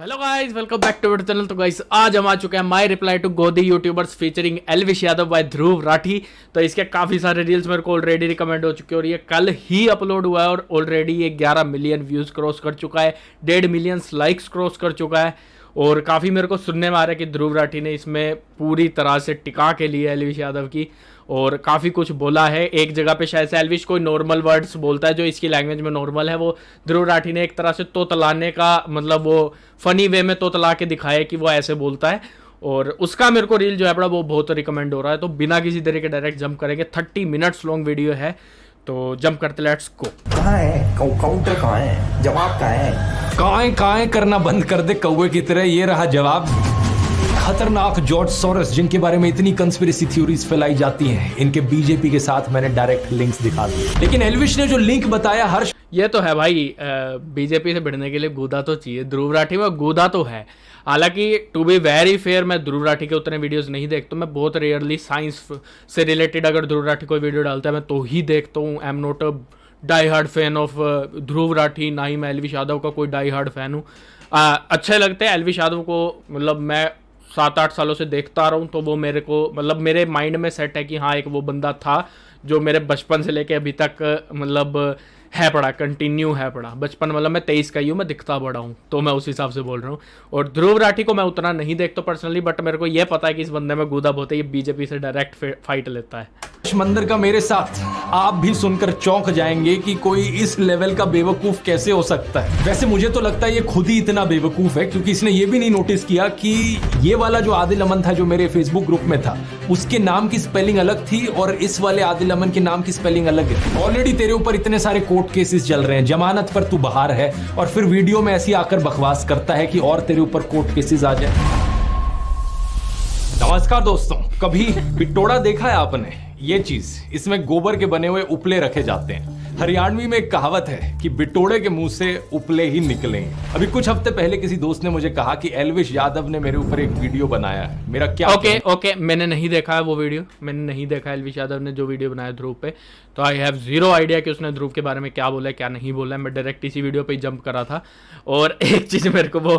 Hello guys, welcome back to our channel. तो guys आज हम आ चुके हैं माय रिप्लाई टू गोदी YouTubers featuring Elvish Yadav by Dhruv Rathee. तो इसके काफ़ी सारे रील्स मेरे को ऑलरेडी रिकमेंड हो चुके हैं और ये कल ही अपलोड हुआ है और ऑलरेडी ये 11 मिलियन व्यूज़ क्रॉस कर चुका है, 1.5 मिलियन लाइक्स क्रॉस कर चुका है। और काफ़ी मेरे को सुनने में आ रहा है कि ध्रुव राठी ने इसमें पूरी तरह से टिका के लिए एल्विश यादव की और काफ़ी कुछ बोला है। एक जगह पे शायद से एल्विश कोई नॉर्मल वर्ड्स बोलता है जो इसकी लैंग्वेज में नॉर्मल है, वो ध्रुव राठी ने एक तरह से तोतलाने का मतलब वो फनी वे में तोतला के दिखाया कि वो ऐसे बोलता है। और उसका मेरे को रील जो है बड़ा वो बहुत रिकमेंड हो रहा है। तो बिना किसी तरह के डायरेक्ट जंप करेंगे, 30 मिनट्स लॉन्ग वीडियो है, तो जंप करते, लेट्स गो। कहाँ है काउंटर, कहाँ है जवाब, कहाँ है काएं करना बंद कर दे कौवे की तरह, ये रहा जवाब। खतरनाक जॉर्ज सोरस जिनके बारे में इतनी कंस्पिरेसी थ्योरीज फैलाई जाती हैं, इनके बीजेपी के साथ मैंने डायरेक्ट लिंक्स दिखा दिए। लेकिन एल्विश ने जो लिंक बताया हर्ष, ये तो है भाई, बीजेपी से भिड़ने के लिए गूदा तो चाहिए। ध्रुव राठी में गूदा तो है। हालांकि टू बी वेरी फेयर, मैं ध्रुव राठी के उतने वीडियोस नहीं देखता हूँ। मैं बहुत रेयरली साइंस से रिलेटेड अगर ध्रुव राठी कोई वीडियो डालता है मैं तो ही देखता हूँ। I am not a die hard fan of Dhruv Rathee, ना ही मैं एल्विश यादव का कोई डाई हार्ड फैन हूँ। अच्छे लगते हैं एल्विश यादव को, मतलब मैं 7-8 सालों से देखता आ रहा हूँ, तो वो मेरे को मतलब मेरे माइंड में सेट है कि हाँ एक वो बंदा था जो मेरे बचपन से लेके अभी तक मतलब है पड़ा, कंटिन्यू है पड़ा। बचपन मतलब मैं 23 का ही हूँ, मैं दिखता बड़ा हूँ, तो मैं उस हिसाब से बोल रहा हूँ। और ध्रुव राठी को मैं उतना नहीं देखता पर्सनली, बट मेरे को ये पता है कि इस बंदे में गूदा बहुत है, ये बीजेपी से डायरेक्ट फाइट लेता है। मंदिर का मेरे साथ आप भी सुनकर चौंक जाएंगे कि कोई इस लेवल का बेवकूफ कैसे हो सकता है। वैसे मुझे तो लगता है ये खुद ही इतना बेवकूफ है क्योंकि इसने ये भी नहीं नोटिस किया कि ये वाला जो आदिल अमन था जो मेरे फेसबुक ग्रुप में था, उसके नाम की स्पेलिंग अलग थी और इस वाले आदिल अमन के नाम की स्पेलिंग अलग है। ऑलरेडी तेरे ऊपर इतने सारे कोर्ट केसेस चल रहे हैं, जमानत पर तू बाहर है और फिर वीडियो में ऐसी आकर बकवास करता है कि और तेरे ऊपर कोर्ट केसेस आ जाए। नमस्कार दोस्तों, कभी बिटोड़ा देखा है आपने? ये चीज, इसमें गोबर के बने हुए उपले रखे जाते हैं। हरियाणवी में एक कहावत है कि बिटोड़े के मुंह से उपले ही निकलेंगे। अभी कुछ हफ्ते पहले किसी दोस्त ने मुझे कहा कि एल्विश यादव ने मेरे ऊपर एक वीडियो बनाया है। मेरा क्या ओके, मैंने नहीं देखा है वो वीडियो, मैंने नहीं देखा एल्विश यादव ने जो वीडियो बनाया ध्रुव पे, तो आई हैव जीरो आइडिया कि उसने ध्रुव के बारे में क्या बोला है क्या नहीं बोला है। मैं डायरेक्ट इसी वीडियो पे ही जंप करा था। और एक चीज मेरे को वो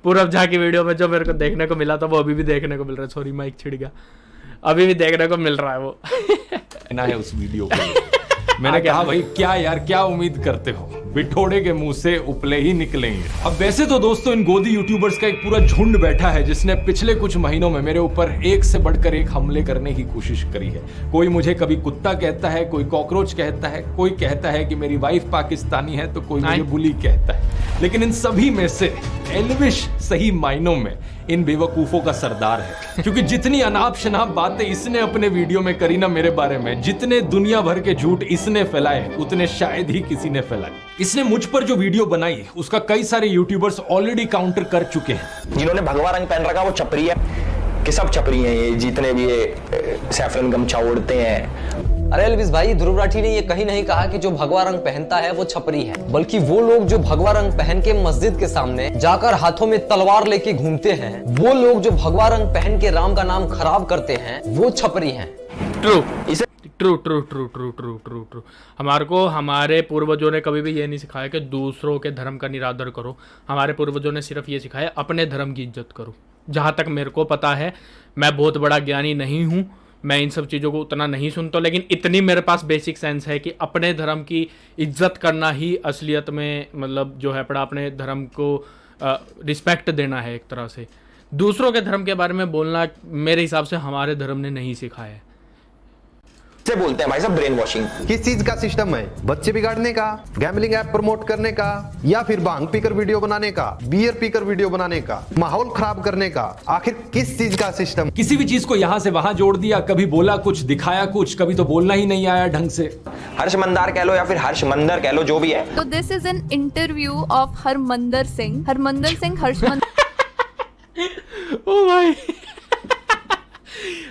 पूरब झा की वीडियो में जो मेरे को देखने को मिला था वो अभी भी देखने को मिल रहा है। सॉरी माइक छिड़ गया, अभी भी देखने को मिल रहा है वो ना है उस वीडियो को। मैंने कहा भाई क्या यार, क्या उम्मीद करते हो, बिठोड़े के मुंह से उपले ही निकलेंगे। अब वैसे तो दोस्तों इन गोदी यूट्यूबर्स का एक पूरा झुंड बैठा है जिसने पिछले कुछ महीनों में मेरे ऊपर एक से बढ़कर एक हमले करने की कोशिश करी है। कोई मुझे कभी कुत्ता कहता है, कोई कॉकरोच कहता है, कोई कहता है कि मेरी वाइफ पाकिस्तानी है, तो कोई मुझे बुली कहता है। लेकिन इन सभी में से एल्विश सही मायनों में इन बेवकूफों का सरदार है, क्योंकि जितनी अनाप शनाप बातें इसने अपने वीडियो में करी ना मेरे बारे में, जितने दुनिया भर के झूठ इसने फैलाए उतने शायद ही किसी ने फैलाए। इसने मुझ पर जो वीडियो बनाई उसका कई सारे यूट्यूबर्स ऑलरेडी काउंटर कर चुके हैं। जिन्होंने भगवा रंग पहन रखा वो छपरी है कि सब छपरी हैं, ये जितने भी ये सैफरन गमछा ओढ़ते हैं। अरे एल्विश भाई, ध्रुव राठी ने ये कहीं नहीं कहा कि जो भगवा रंग पहनता है वो छपरी है, बल्कि वो लोग जो भगवा रंग पहन के मस्जिद के सामने जाकर हाथों में तलवार लेके घूमते हैं, वो लोग जो भगवा रंग पहन के राम का नाम खराब करते हैं, वो छपरी हैं। ट्रू, इसे ट्रू। हमारे पूर्वजों ने कभी भी ये नहीं सिखाया कि दूसरों के धर्म का निरादर करो। हमारे पूर्वजों ने सिर्फ ये सिखाया अपने धर्म की इज्जत करो। जहाँ तक मेरे को पता है, मैं बहुत बड़ा ज्ञानी नहीं हूँ, मैं इन सब चीज़ों को उतना नहीं सुनता, लेकिन इतनी मेरे पास बेसिक सेंस है कि अपने धर्म की इज्जत करना ही असलियत में मतलब जो है पड़ा, अपने धर्म को रिस्पेक्ट देना है एक तरह से। दूसरों के धर्म के बारे में बोलना मेरे हिसाब से हमारे धर्म ने नहीं सिखाया है। से बोलते हैं भाई साहब ब्रेन वॉशिंग। किस चीज का सिस्टम है? बच्चे बिगाड़ने का, गैम्बलिंग ऐप प्रमोट करने का, या फिर भांग पीकर वीडियो बनाने का, बियर पीकर वीडियो बनाने का, माहौल खराब करने का? आखिर किस चीज का सिस्टम? किसी भी चीज को यहाँ से वहां जोड़ दिया, कभी बोला कुछ, दिखाया कुछ, कभी तो बोलना ही नहीं आया ढंग से। हर्ष मंदार कह लो या फिर हर्ष मंदर कह लो, जो भी है। तो this is an interview of Harmandar Singh Harshmander. ओ भाई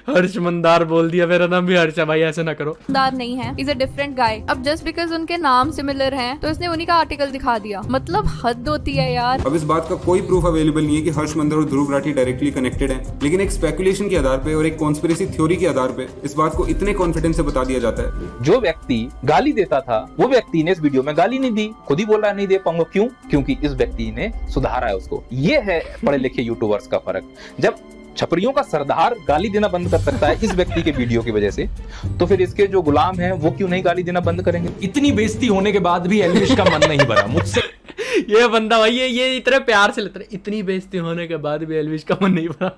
हर्ष मंदार बोल दिया, मेरा नाम भी हर्ष है भाई, ऐसे ना करो। दार नहीं है, इज अ डिफरेंट गाय। अब जस्ट बिकॉज उनके नाम सिमिलर हैं तो इसने उन्हीं का आर्टिकल दिखा दिया, मतलब हद होती है यार। अब इस बात का कोई प्रूफ अवेलेबल नहीं है कि हर्ष मंदर और ध्रुव राठी डायरेक्टली कनेक्टेड हैं, लेकिन एक स्पेकुलेशन के आधार पे और एक कॉन्स्पिरेसी थ्योरी के आधार पे इस बात को इतने कॉन्फिडेंस से बता दिया जाता है। जो व्यक्ति गाली देता था वो व्यक्ति ने इस वीडियो में गाली नहीं दी, खुद ही बोल रहा नहीं दे पाऊंगा। क्यों? क्योंकि इस व्यक्ति ने सुधारा है उसको। ये है पढ़े लिखे यूट्यूबर्स का फर्क। जब छपरियों का सरदार गाली देना बंद कर सकता है इस व्यक्ति के वीडियो की वजह से, तो फिर इसके जो गुलाम हैं वो क्यों नहीं गाली देना बंद करेंगे? इतनी बेइज्जती होने के बाद भी एल्विश का मन नहीं भरा मुझसे। ये बंदा भाई ये इतने प्यार से लेते रहे, इतनी बेइज्जती होने के बाद भी एल्विश का मन नहीं भरा।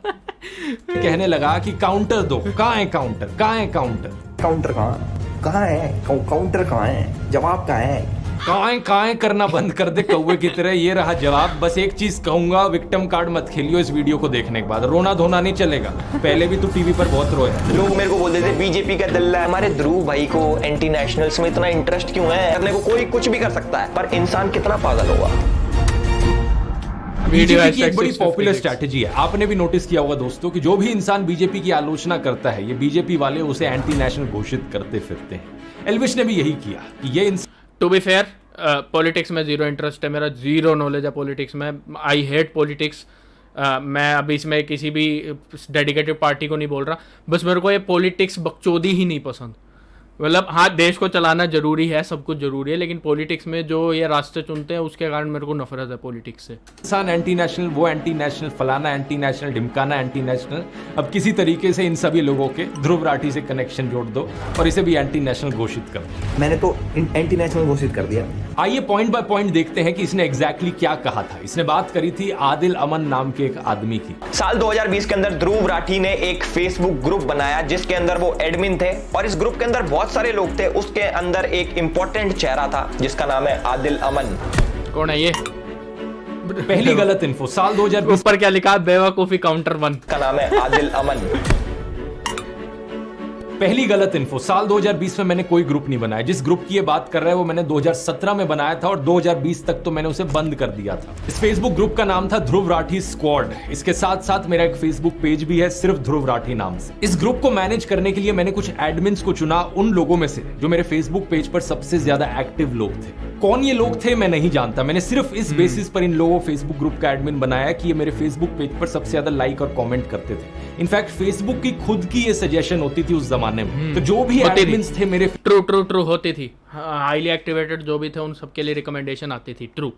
कहने लगा कि काउंटर दो, कहाँ है काउंटर, कहाँ है काउंटर, काउंटर कहाँ है, काउंटर कहाँ है, जवाब कहाँ है? काएं करना बंद कर दे कौवे की तरह। ये रहा जवाब। बस एक चीज कहूंगा, विक्टिम कार्ड मत खेलियो इस वीडियो को देखने के बाद, रोना धोना नहीं चलेगा। पहले भी तू टीवी पर बहुत रोया। लोग मेरे को बोलते थे बीजेपी का दल्ला है। हमारे ध्रुव भाई को एंटी नेशनल्स में इतना इंटरेस्ट क्यों है? करने को कोई कुछ भी कर सकता है, पर इंसान कितना पागल होगा। बीजेपी की एक बड़ी पॉपुलर स्ट्रैटेजी है, आपने भी नोटिस किया होगा दोस्तों, कि जो भी इंसान बीजेपी की आलोचना करता है, ये बीजेपी वाले उसे एंटी नेशनल घोषित करते फिरते हैं। एल्विश ने भी यही किया कि ये टू बी फेयर, पॉलिटिक्स में जीरो इंटरेस्ट है मेरा, जीरो नॉलेज है पॉलिटिक्स में। I hate politics. मैं अभी इसमें किसी भी डेडिकेटेड पार्टी को नहीं बोल रहा, बस मेरे को ये पॉलिटिक्स बकचोदी ही नहीं पसंद। मतलब हाँ, देश को चलाना जरूरी है, सब कुछ जरूरी है, लेकिन पॉलिटिक्स में जो ये रास्ते चुनते हैं उसके कारण मेरे को नफरत है पॉलिटिक्स से। इंसान एंटी नेशनल, वो एंटी नेशनल, फलाना एंटी नेशनल, ढिमकाना एंटी नेशनल। अब किसी तरीके से इन सभी लोगों के ध्रुव राठी से कनेक्शन जोड़ दो और इसे भी एंटी नेशनल घोषित कर दो। मैंने तो एंटी नेशनल घोषित कर दिया। आइए पॉइंट बाय पॉइंट देखते हैं कि इसने एग्जैक्टली क्या कहा था। इसने बात करी थी आदिल अमन नाम के एक आदमी की। साल 2020 के अंदर ध्रुव राठी ने एक फेसबुक ग्रुप बनाया जिसके अंदर वो एडमिन थे, और इस ग्रुप के अंदर बहुत सारे लोग थे। उसके अंदर एक इंपॉर्टेंट चेहरा था जिसका नाम है आदिल अमन। कौन है ये? पहली गलत इन्फो, साल 2020 ऊपर क्या लिखा? बेवकूफी काउंटर 1 का नाम है आदिल अमन। पहली गलत इन्फो, साल 2020 में मैंने कोई ग्रुप नहीं बनाया। जिस ग्रुप की ये बात कर रहा है वो मैंने 2017 में बनाया था और 2020 तक तो मैंने उसे बंद कर दिया था। इस फेसबुक ग्रुप का नाम था ध्रुव राठी स्क्वाड। इसके साथ साथ मेरा एक फेसबुक पेज भी है सिर्फ ध्रुव राठी नाम से। इस ग्रुप को मैनेज करने के लिए मैंने कुछ एडमिन्स को चुना, उन लोगों में से जो मेरे फेसबुक पेज पर सबसे ज्यादा एक्टिव लोग थे। कौन ये लोग थे मैं नहीं जानता, मैंने सिर्फ इस बेसिस पर इन लोगों फेसबुक ग्रुप का एडमिन बनाया कि ये मेरे फेसबुक पेज पर सबसे ज्यादा लाइक और कमेंट करते थे। इनफैक्ट फेसबुक की खुद की ये सजेशन होती थी उस जमाने में। तो जो भी एडमिन्स थे मेरे, ट्रू होती थी, हाईली एक्टिवेटेड जो भी थे उन सबके लिए रिकमेंडेशन आती थी। ट्रू,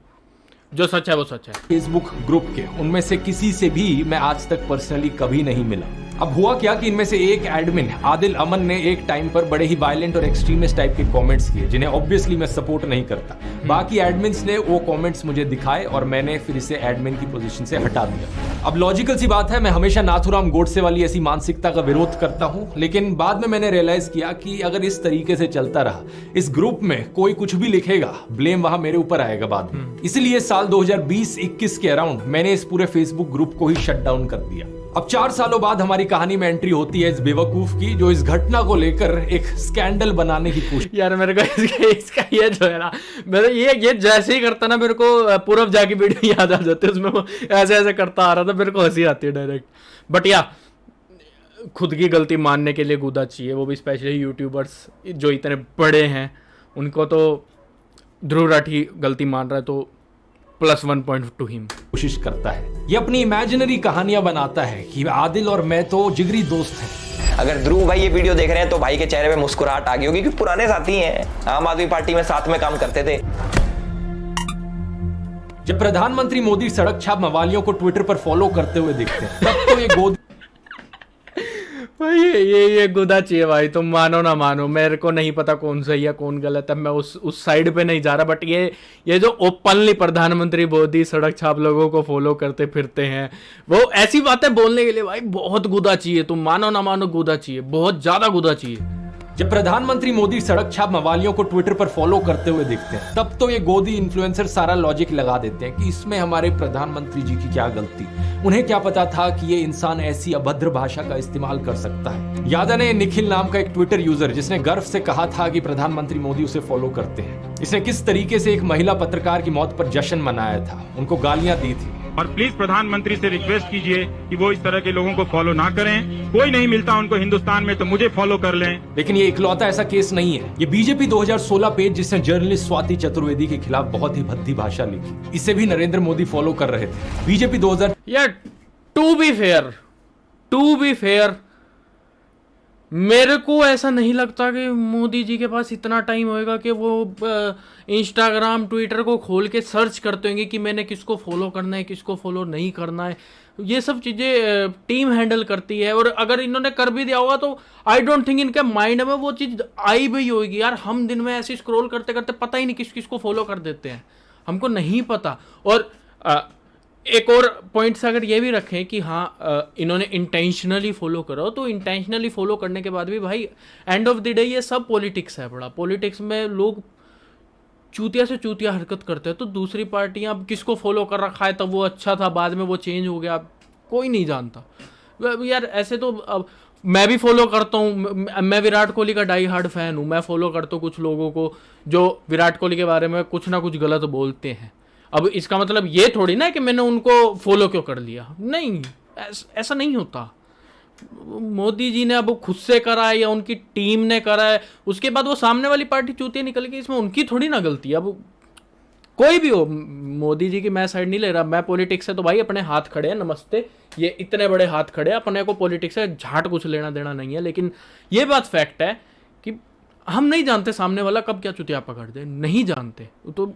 जो सच है वो सच है। फेसबुक ग्रुप के उनमें से किसी से भी मैं आज तक पर्सनली कभी नहीं मिला। अब हुआ क्या कि इनमें से एक एडमिन आदिल अमन ने एक टाइम पर बड़े ही वायलेंट और एक्सट्रीमिस्ट टाइप के कमेंट्स किए जिन्हें ऑब्वियसली मैं सपोर्ट नहीं करता। बाकी एडमिन्स ने वो कमेंट्स मुझे दिखाए और मैंने फिर इसे एडमिन की पोजीशन से हटा दिया। अब लॉजिकल सी बात है, मैं हमेशा नाथुराम गोडसे वाली ऐसी मानसिकता का विरोध करता हूं, लेकिन बाद में मैंने रियलाइज किया कि अगर इस तरीके से चलता रहा, इस ग्रुप में कोई कुछ भी लिखेगा, ब्लेम वहां मेरे ऊपर आएगा बाद में। इसलिए साल 2020-21 के अराउंड मैंने इस पूरे फेसबुक ग्रुप को ही शट डाउन कर दिया। अब 4 सालों बाद हमारी कहानी में एंट्री होती है इस बेवकूफ की, जो इस घटना को लेकर एक स्कैंडल बनाने की कोशिश। यार मेरे को इसका ये जो है ना, मेरे ये जैसे ही करता ना, मेरे को पूर्व जाके वीडियो याद आ जाती है, उसमें वो ऐसे ऐसे करता आ रहा था, मेरे को हंसी आती है डायरेक्ट। बट या खुद की गलती मानने के लिए कूदा चाहिए, वो भी स्पेशली यूट्यूबर्स जो इतने बड़े हैं उनको। तो ध्रुव राठी गलती मान रहा है तो +1 पॉइंट टू हिम। कोशिश करता है, ये अपनी इमेजिनरी कहानियां बनाता है कि आदिल और मैं तो जिगरी दोस्त हैं। अगर ध्रुव भाई ये वीडियो देख रहे हैं तो भाई के चेहरे पे मुस्कुराहट आ गई होगी, क्योंकि पुराने साथी हैं, आम आदमी पार्टी में साथ में काम करते थे। जब प्रधानमंत्री मोदी सड़क छाप मवालियों को ट्विटर पर फॉलो करते हुए दिखते हैं, तब तो ये गोद भाई ये गुदा चाहिए भाई, तुम मानो ना मानो, मेरे को नहीं पता कौन सही है कौन गलत है, मैं उस साइड पे नहीं जा रहा। बट ये जो ओपनली प्रधानमंत्री मोदी सड़क छाप लोगों को फॉलो करते फिरते हैं, वो ऐसी बातें बोलने के लिए भाई बहुत गुदा चाहिए, तुम मानो ना मानो गुदा चाहिए, बहुत ज्यादा गुदा चाहिए। जब प्रधानमंत्री मोदी सड़क छाप मवालियों को ट्विटर पर फॉलो करते हुए दिखते हैं, तब तो ये गोदी इन्फ्लुएंसर सारा लॉजिक लगा देते हैं कि इसमें हमारे प्रधानमंत्री जी की क्या गलती, उन्हें क्या पता था कि ये इंसान ऐसी अभद्र भाषा का इस्तेमाल कर सकता है। याद है निखिल नाम का एक ट्विटर यूजर जिसने गर्व से कहा था कि प्रधानमंत्री मोदी उसे फॉलो करते हैं। इसने किस तरीके से एक महिला पत्रकार की मौत पर जश्न मनाया था, उनको गालियां दी थी। और प्लीज प्रधानमंत्री से रिक्वेस्ट कीजिए कि वो इस तरह के लोगों को फॉलो ना करें। कोई नहीं मिलता उनको हिंदुस्तान में तो मुझे फॉलो कर लें। लेकिन ये इकलौता ऐसा केस नहीं है। ये बीजेपी 2016 पेज जिसने जर्नलिस्ट स्वाति चतुर्वेदी के खिलाफ बहुत ही भद्दी भाषा लिखी, इसे भी नरेंद्र मोदी फॉलो कर रहे थे। बीजेपी 2000 यार टू बी फेयर मेरे को ऐसा नहीं लगता कि मोदी जी के पास इतना टाइम होएगा कि वो इंस्टाग्राम ट्विटर को खोल के सर्च करते होंगे कि मैंने किसको फॉलो करना है, किसको फॉलो नहीं करना है। ये सब चीज़ें टीम हैंडल करती है, और अगर इन्होंने कर भी दिया होगा तो आई डोंट थिंक इनके माइंड में वो चीज़ आई भी होगी। यार हम दिन में ऐसे स्क्रॉल करते करते पता ही नहीं किस किस को फॉलो कर देते हैं, हमको नहीं पता। और एक और पॉइंट से अगर ये भी रखें कि हाँ इन्होंने इंटेंशनली फॉलो करो, तो इंटेंशनली फॉलो करने के बाद भी भाई एंड ऑफ द डे ये सब पॉलिटिक्स है। बड़ा पॉलिटिक्स में लोग चूतिया से चूतिया हरकत करते हैं, तो दूसरी पार्टियां अब किसको फॉलो कर रखा है, तब वो अच्छा था बाद में वो चेंज हो गया, कोई नहीं जानता यार। ऐसे तो अब मैं भी फॉलो करता हूँ, मैं विराट कोहली का डाई हार्ड फैन हूँ, मैं फॉलो करता हूँ कुछ लोगों को जो विराट कोहली के बारे में कुछ ना कुछ गलत बोलते हैं। अब इसका मतलब ये थोड़ी ना कि मैंने उनको फॉलो क्यों कर लिया, नहीं, ऐसा नहीं होता। मोदी जी ने अब खुद से करा है या उनकी टीम ने करा है, उसके बाद वो सामने वाली पार्टी चूतिया निकल गई, इसमें उनकी थोड़ी ना गलती है। अब कोई भी हो, मोदी जी की मैं साइड नहीं ले रहा, मैं पॉलिटिक्स से तो भाई अपने हाथ खड़े हैं, नमस्ते, ये इतने बड़े हाथ खड़े हैं, अपने को पॉलिटिक्स से झाट कुछ लेना देना नहीं है। लेकिन ये बात फैक्ट है कि हम नहीं जानते सामने वाला कब क्या चुतिया पकड़ दे, नहीं जानते, तो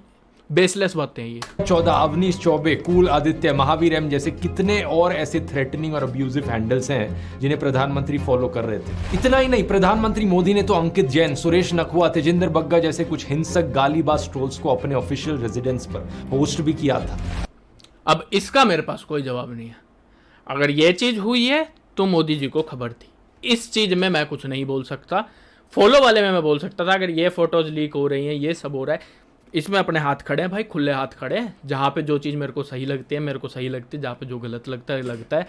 बेसलेस बातें हैं ये। 14 अवनीश चौबे, कूल आदित्य, महावीर एम जैसे कितने और ऐसे थ्रेटनिंग और अब्यूजिव हैंडल्स हैं जिन्हें प्रधानमंत्री फॉलो कर रहे थे। इतना ही नहीं, प्रधानमंत्री मोदी ने तो अंकित जैन, सुरेश नखवा, तेजिंदर बग्गा जैसे कुछ हिंसक गालीबाज ट्रोल्स को अपने ऑफिशियल रेजिडेंस पर पोस्ट भी किया था। अब इसका मेरे पास कोई जवाब नहीं है। अगर ये चीज हुई है तो मोदी जी को खबर थी, इस चीज में मैं कुछ नहीं बोल सकता। फॉलो वाले में मैं बोल सकता था अगर ये फोटोज लीक हो रही हैं, ये सब हो रहा है, इसमें अपने हाथ खड़े हैं भाई, खुले हाथ खड़े हैं। जहाँ पे जो चीज़ मेरे को सही लगती है मेरे को सही लगती है, जहाँ पे जो गलत लगता है।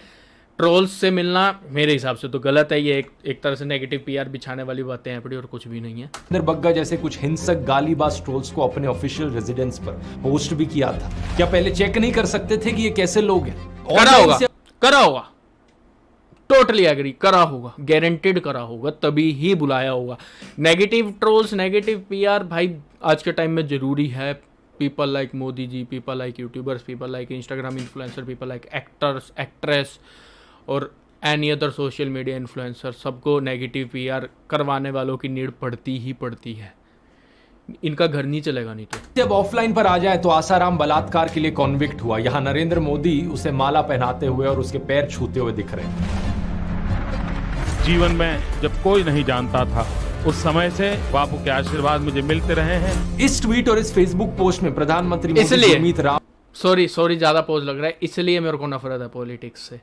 ट्रोल्स से मिलना मेरे हिसाब से तो गलत है, ये एक तरह से नेगेटिव पीआर बिछाने वाली बातें हैं पड़ी, और कुछ भी नहीं है। तेजिंदर बग्गा जैसे कुछ हिंसक गालीबाज ट्रोल्स को अपने ऑफिशियल रेजिडेंस पर पोस्ट भी किया था। क्या पहले चेक नहीं कर सकते थे कि ये कैसे लोग हैं? करा होगा, टोटली एग्री, करा होगा, गारंटेड करा होगा, तभी ही बुलाया होगा। नेगेटिव ट्रोल्स, नेगेटिव पीआर भाई आज के टाइम में जरूरी है। People like Modi ji, people like YouTubers, people like Instagram influencer, people like actors, actress और any other social media influencer, सबको नेगेटिव पीआर करवाने वालों की नीड पड़ती ही पड़ती है। इनका घर नहीं चलेगा नहीं तो। जब ऑफलाइन पर आ जाए तो आसाराम बलात्कार के लिए कॉन्विक्ट हुआ। यहाँ नरेंद्र मोदी उसे माला पहनाते हुए और उसके पैर छूते हुए दिख रहे हैं। जीवन में जब कोई नहीं जानता था, उस समय से बापू के आशीर्वाद मुझे मिलते रहे हैं। इस ट्वीट और इस फेसबुक पोस्ट में प्रधानमंत्री मोदी इसलिए गुरमीत राम, सॉरी ज्यादा पोज लग रहा है, इसलिए मेरे को नफरत है पॉलिटिक्स से।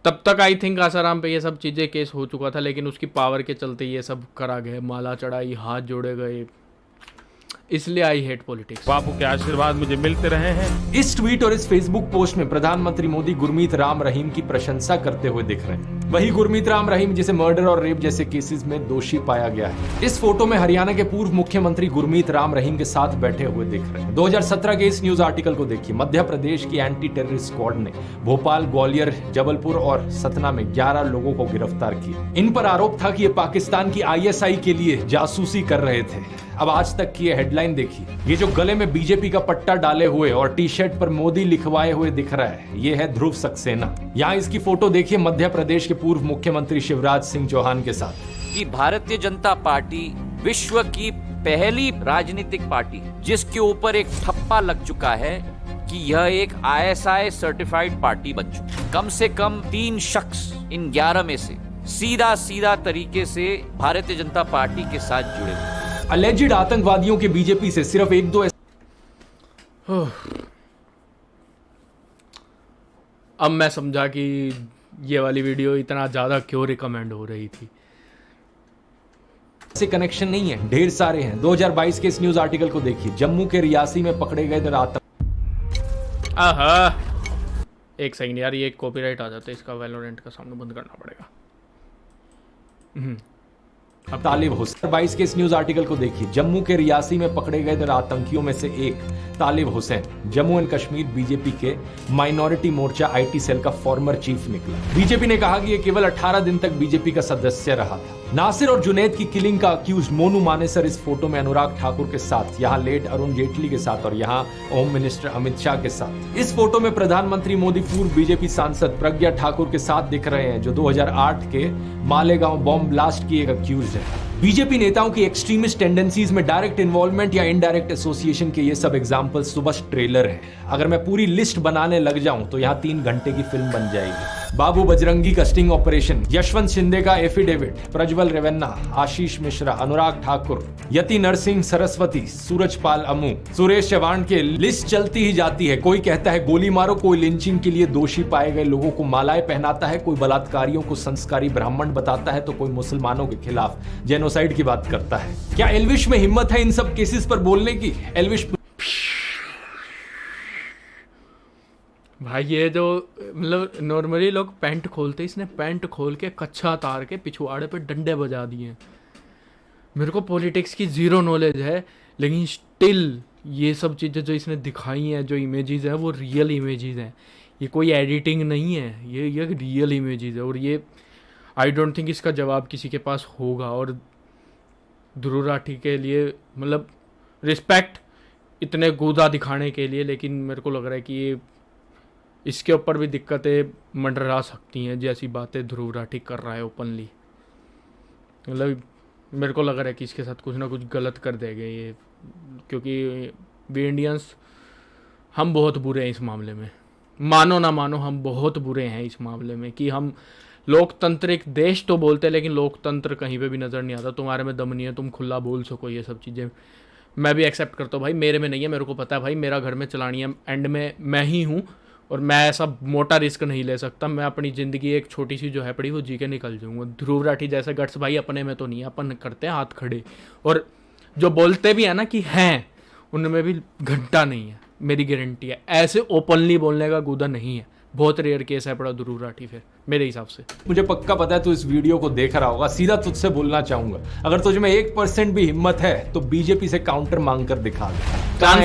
तब तक आई थिंक आसाराम पे ये सब चीजें केस हो चुका था, लेकिन उसकी पावर के चलते ये सब करा गए, माला चढ़ाई, हाथ जोड़े गए, इसलिए आई हेट पॉलिटिक्स। बापू के आशीर्वाद मुझे मिलते रहे हैं। इस ट्वीट और इस फेसबुक पोस्ट में प्रधानमंत्री मोदी गुरमीत राम रहीम की प्रशंसा करते हुए दिख रहे हैं। वही गुरमीत राम रहीम जिसे मर्डर और रेप जैसे केसेस में दोषी पाया गया है। इस फोटो में हरियाणा के पूर्व मुख्यमंत्री गुरमीत राम रहीम के साथ बैठे हुए दिख रहे हैं। 2017 के इस न्यूज आर्टिकल को देखिए। मध्य प्रदेश की एंटी टेररिस्ट स्क्वाड ने भोपाल, ग्वालियर, जबलपुर और सतना में 11 लोगों को गिरफ्तार किया। इन पर आरोप था कि ये पाकिस्तान की ISI के लिए जासूसी कर रहे थे। अब आज तक की ये हेडलाइन देखिए। ये जो गले में बीजेपी का पट्टा डाले हुए और टी शर्ट पर मोदी लिखवाए हुए दिख रहा है, ये है ध्रुव सक्सेना। यहाँ इसकी फोटो देखिए मध्य प्रदेश के पूर्व मुख्यमंत्री शिवराज सिंह चौहान के साथ। कि भारतीय जनता पार्टी विश्व की पहली राजनीतिक पार्टी जिसके ऊपर एक ठप्पा लग चुका है कि यह एक ISI सर्टिफाइड पार्टी बन चुकी। कम से कम 3 शख्स इन 11 में से सीधा तरीके से भारतीय जनता पार्टी के साथ जुड़े हुए। अलेजिड आतंकवादियों के बीजेपी से सिर्फ 1-2 अब मैं समझा कि ये वाली वीडियो इतना ज्यादा क्यों रिकमेंड हो रही थी। से कनेक्शन नहीं है, ढेर सारे हैं। 2022 के इस न्यूज आर्टिकल को देखिए। जम्मू के रियासी में पकड़े गए आतंक। एक सेकंड यार, ये कॉपीराइट आ जाता है, इसका वैलोरेंट का साउंड बंद करना पड़ेगा। अब तालिब हुसैन 22 के इस न्यूज आर्टिकल को देखिए। जम्मू के रियासी में पकड़े गए आतंकियों में से एक तालिब हुसैन जम्मू एंड कश्मीर बीजेपी के माइनॉरिटी मोर्चा आईटी सेल का फॉर्मर चीफ निकला। बीजेपी ने कहा कि ये केवल 18 दिन तक बीजेपी का सदस्य रहा था। नासिर और जुनैद की किलिंग का अक्यूज मोनू मानेसर इस फोटो में अनुराग ठाकुर के साथ, यहाँ लेट अरुण जेटली के साथ और यहाँ होम मिनिस्टर अमित शाह के साथ। इस फोटो में प्रधानमंत्री मोदी पूर्व बीजेपी सांसद प्रज्ञा ठाकुर के साथ दिख रहे हैं, जो 2008 के मालेगांव बॉम्ब ब्लास्ट की एक अक्यूज है। बीजेपी नेताओं की एक्सट्रीमिस्ट टेंडेंसीज में डायरेक्ट इन्वॉल्वमेंट या इनडायरेक्ट एसोसिएशन के ये सब एग्जांपल्स तो बस ट्रेलर हैं। अगर मैं पूरी लिस्ट बनाने लग जाऊं तो यहाँ 3 घंटे की फिल्म बन जाएगी। बाबू बजरंगी का स्टिंग ऑपरेशन, यशवंत शिंदे का एफिडेविट, प्रज्वल रेवन्ना, आशीष मिश्रा, अनुराग ठाकुर, यति नरसिंह सरस्वती, सूरजपाल अमू, सुरेश चौहान के लिस्ट चलती ही जाती है। कोई कहता है गोली मारो, कोई लिंचिंग के लिए दोषी पाए गए लोगों को मालाएं पहनाता है, कोई बलात्कारियों को संस्कारी ब्राह्मण बताता है, तो कोई मुसलमानों के खिलाफ जेनोसाइड की बात करता है। क्या एल्विश में हिम्मत है इन सब केसेस पर बोलने की? एल्विश भाई ये जो मतलब नॉर्मली लोग पैंट खोलते, इसने पैंट खोल के कच्छा तार के पिछवाड़े पे डंडे बजा दिए। मेरे को पॉलिटिक्स की ज़ीरो नॉलेज है, लेकिन स्टिल ये सब चीज़ें जो इसने दिखाई हैं, जो इमेजेस हैं, वो रियल इमेजेस हैं। ये कोई एडिटिंग नहीं है, ये रियल इमेजेस है। और ये आई डोंट थिंक इसका जवाब किसी के पास होगा। और ध्रुव राठी के लिए मतलब रिस्पेक्ट इतने गूदा दिखाने के लिए, लेकिन मेरे को लग रहा है कि ये इसके ऊपर भी दिक्कतें मंडरा सकती हैं, जैसी बातें ध्रुव राठी कर रहा है ओपनली। मतलब मेरे को लग रहा है कि इसके साथ कुछ ना कुछ गलत कर देंगे ये, क्योंकि वी इंडियंस हम बहुत बुरे हैं इस मामले में। मानो ना मानो, हम बहुत बुरे हैं इस मामले में कि हम लोकतांत्रिक देश तो बोलते हैं, लेकिन लोकतंत्र कहीं पे भी नज़र नहीं आता। तुम्हारे में दम नहीं है, तुम खुला बोल सको, ये सब चीज़ें मैं भी एक्सेप्ट करता हूँ भाई। मेरे में नहीं है, मेरे को पता है भाई, मेरा घर में चलानी है, एंड में मैं ही हूँ, और मैं ऐसा मोटा रिस्क नहीं ले सकता। मैं अपनी ज़िंदगी एक छोटी सी जो है पड़ी वो जी के निकल जाऊँगा। ध्रुव राठी जैसे गट्स भाई अपने में तो नहीं है, अपन करते हैं हाथ खड़े, और जो बोलते भी है ना कि हैं, उनमें भी घंटा नहीं है, मेरी गारंटी है। ऐसे ओपनली बोलने का गुदा नहीं है, बहुत रेयर केस है पड़ा ध्रुव राठी फिर मेरे हिसाब से। मुझे पक्का पता है तू इस वीडियो को देख रहा होगा। सीधा तुझसे बोलना चाहूंगा, अगर तुझ में 1% भी हिम्मत है तो बीजेपी से काउंटर मांग कर दिखा दे। कहाँ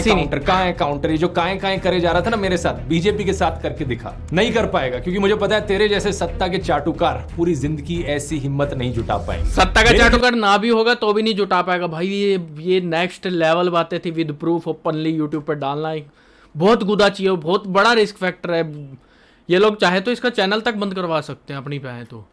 है काउंटर? ये जो काएं करे जा रहा था ना मेरे साथ, बीजेपी के साथ करके दिखा। नहीं कर पाएगा, क्योंकि मुझे पता है तेरे जैसे सत्ता के चाटुकार पूरी जिंदगी ऐसी हिम्मत नहीं जुटा पाएंगे। सत्ता का चाटुकार ना भी होगा तो भी नहीं जुटा पाएगा भाई। ये नेक्स्ट लेवल बातें थी, विद प्रूफ ओपनली यूट्यूब पर डालना बहुत गुदा चाहिए, बहुत बड़ा रिस्क फैक्टर है। ये लोग चाहे तो इसका चैनल तक बंद करवा सकते हैं अपनी पे, तो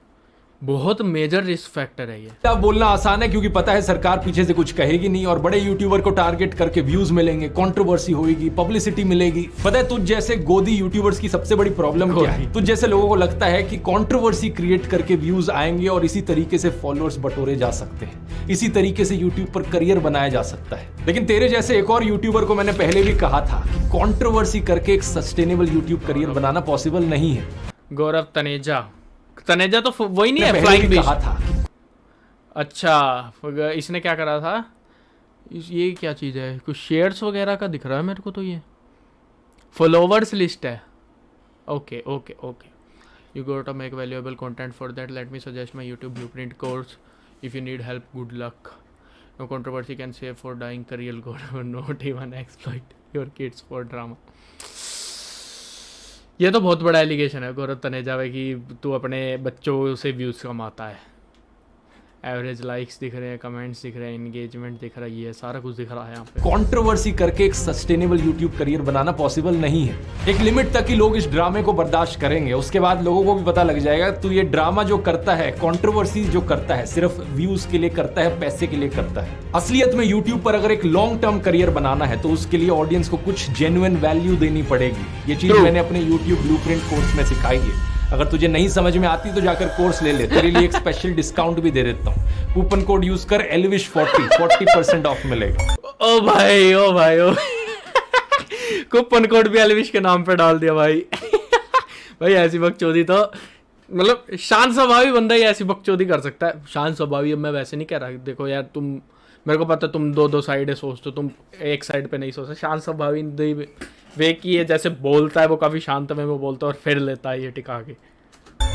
बहुत मेजर रिस्क फैक्टर है ये। अब बोलना आसान है क्योंकि पता है सरकार पीछे से कुछ कहेगी नहीं, और बड़े यूट्यूबर को टारगेट करके व्यूज मिलेंगे, कंट्रोवर्सी होगी, पब्लिसिटी मिलेगी। पता है तुझ जैसे गोदी यूट्यूबर्स की सबसे बड़ी प्रॉब्लम क्या है? तुझ जैसे लोगों को लगता है कि कंट्रोवर्सी क्रिएट करके व्यूज आएंगे और इसी तरीके से फॉलोअर्स बटोरे जा सकते हैं, इसी तरीके से यूट्यूब पर करियर बनाया जा सकता है। लेकिन तेरे जैसे एक और यूट्यूबर को मैंने पहले भी कहा था कि कंट्रोवर्सी करके एक सस्टेनेबल यूट्यूब करियर बनाना पॉसिबल नहीं है। गौरव तनेजा तो वही नहीं है, फ्लाइंग फिश था। अच्छा, इसने क्या करा था? ये क्या चीज़ है? कुछ शेयर्स वगैरह का दिख रहा है मेरे को, तो ये फॉलोवर्स लिस्ट है। Okay okay okay, you got to make valuable content for that, let me suggest my YouTube blueprint course, if you need help good luck, no controversy can save for dying career god, not even exploit your kids for drama. ये तो बहुत बड़ा allegation है गौरव तनेजा भाई कि तू अपने बच्चों से व्यूज़ कमाता है। एवरेज लाइक्स दिख रहे हैं, कमेंट्स दिख रहे हैं, एंगेजमेंट दिख रहा है, ये सारा कुछ दिख रहा है यहाँ पे। कंट्रोवर्सी करके एक सस्टेनेबल यूट्यूब करियर बनाना पॉसिबल नहीं है। एक लिमिट तक ही लोग इस ड्रामे को बर्दाश्त करेंगे, उसके बाद लोगों को भी पता लग जाएगा तो ये ड्रामा जो करता है, कंट्रोवर्सी जो करता है, सिर्फ व्यूज के लिए करता है, पैसे के लिए करता है। असलियत में यूट्यूब पर अगर एक लॉन्ग टर्म करियर बनाना है तो उसके लिए ऑडियंस को कुछ जेन्युइन वैल्यू देनी पड़ेगी। ये चीज मैंने अपने यूट्यूब ब्लूप्रिंट कोर्स में सिखाई है। अगर तुझे नहीं समझ में आती तो जाकर कोर्स ले ले, तेरे लिए एक स्पेशल डिस्काउंट भी दे देता हूँ। कूपन कोड यूज कर elvish40, 40% ऑफ मिलेगा। ओ भाई कूपन कोड भी एलविश के नाम पे डाल दिया भाई। भाई ऐसी बकचोदी तो मतलब शांत स्वभावी बंदा ही ऐसी बकचोदी कर सकता है। शांत स्वभावी, अब मैं वैसे नहीं कह रहा, देखो यार तुम, मेरे को पता तुम दो साइड सोचते हो, तुम एक साइड पे नहीं सोचते। शांत स्वभावी वे की ये जैसे बोलता है वो काफ़ी शांत में वो बोलता है और फिर लेता है ये टिका के।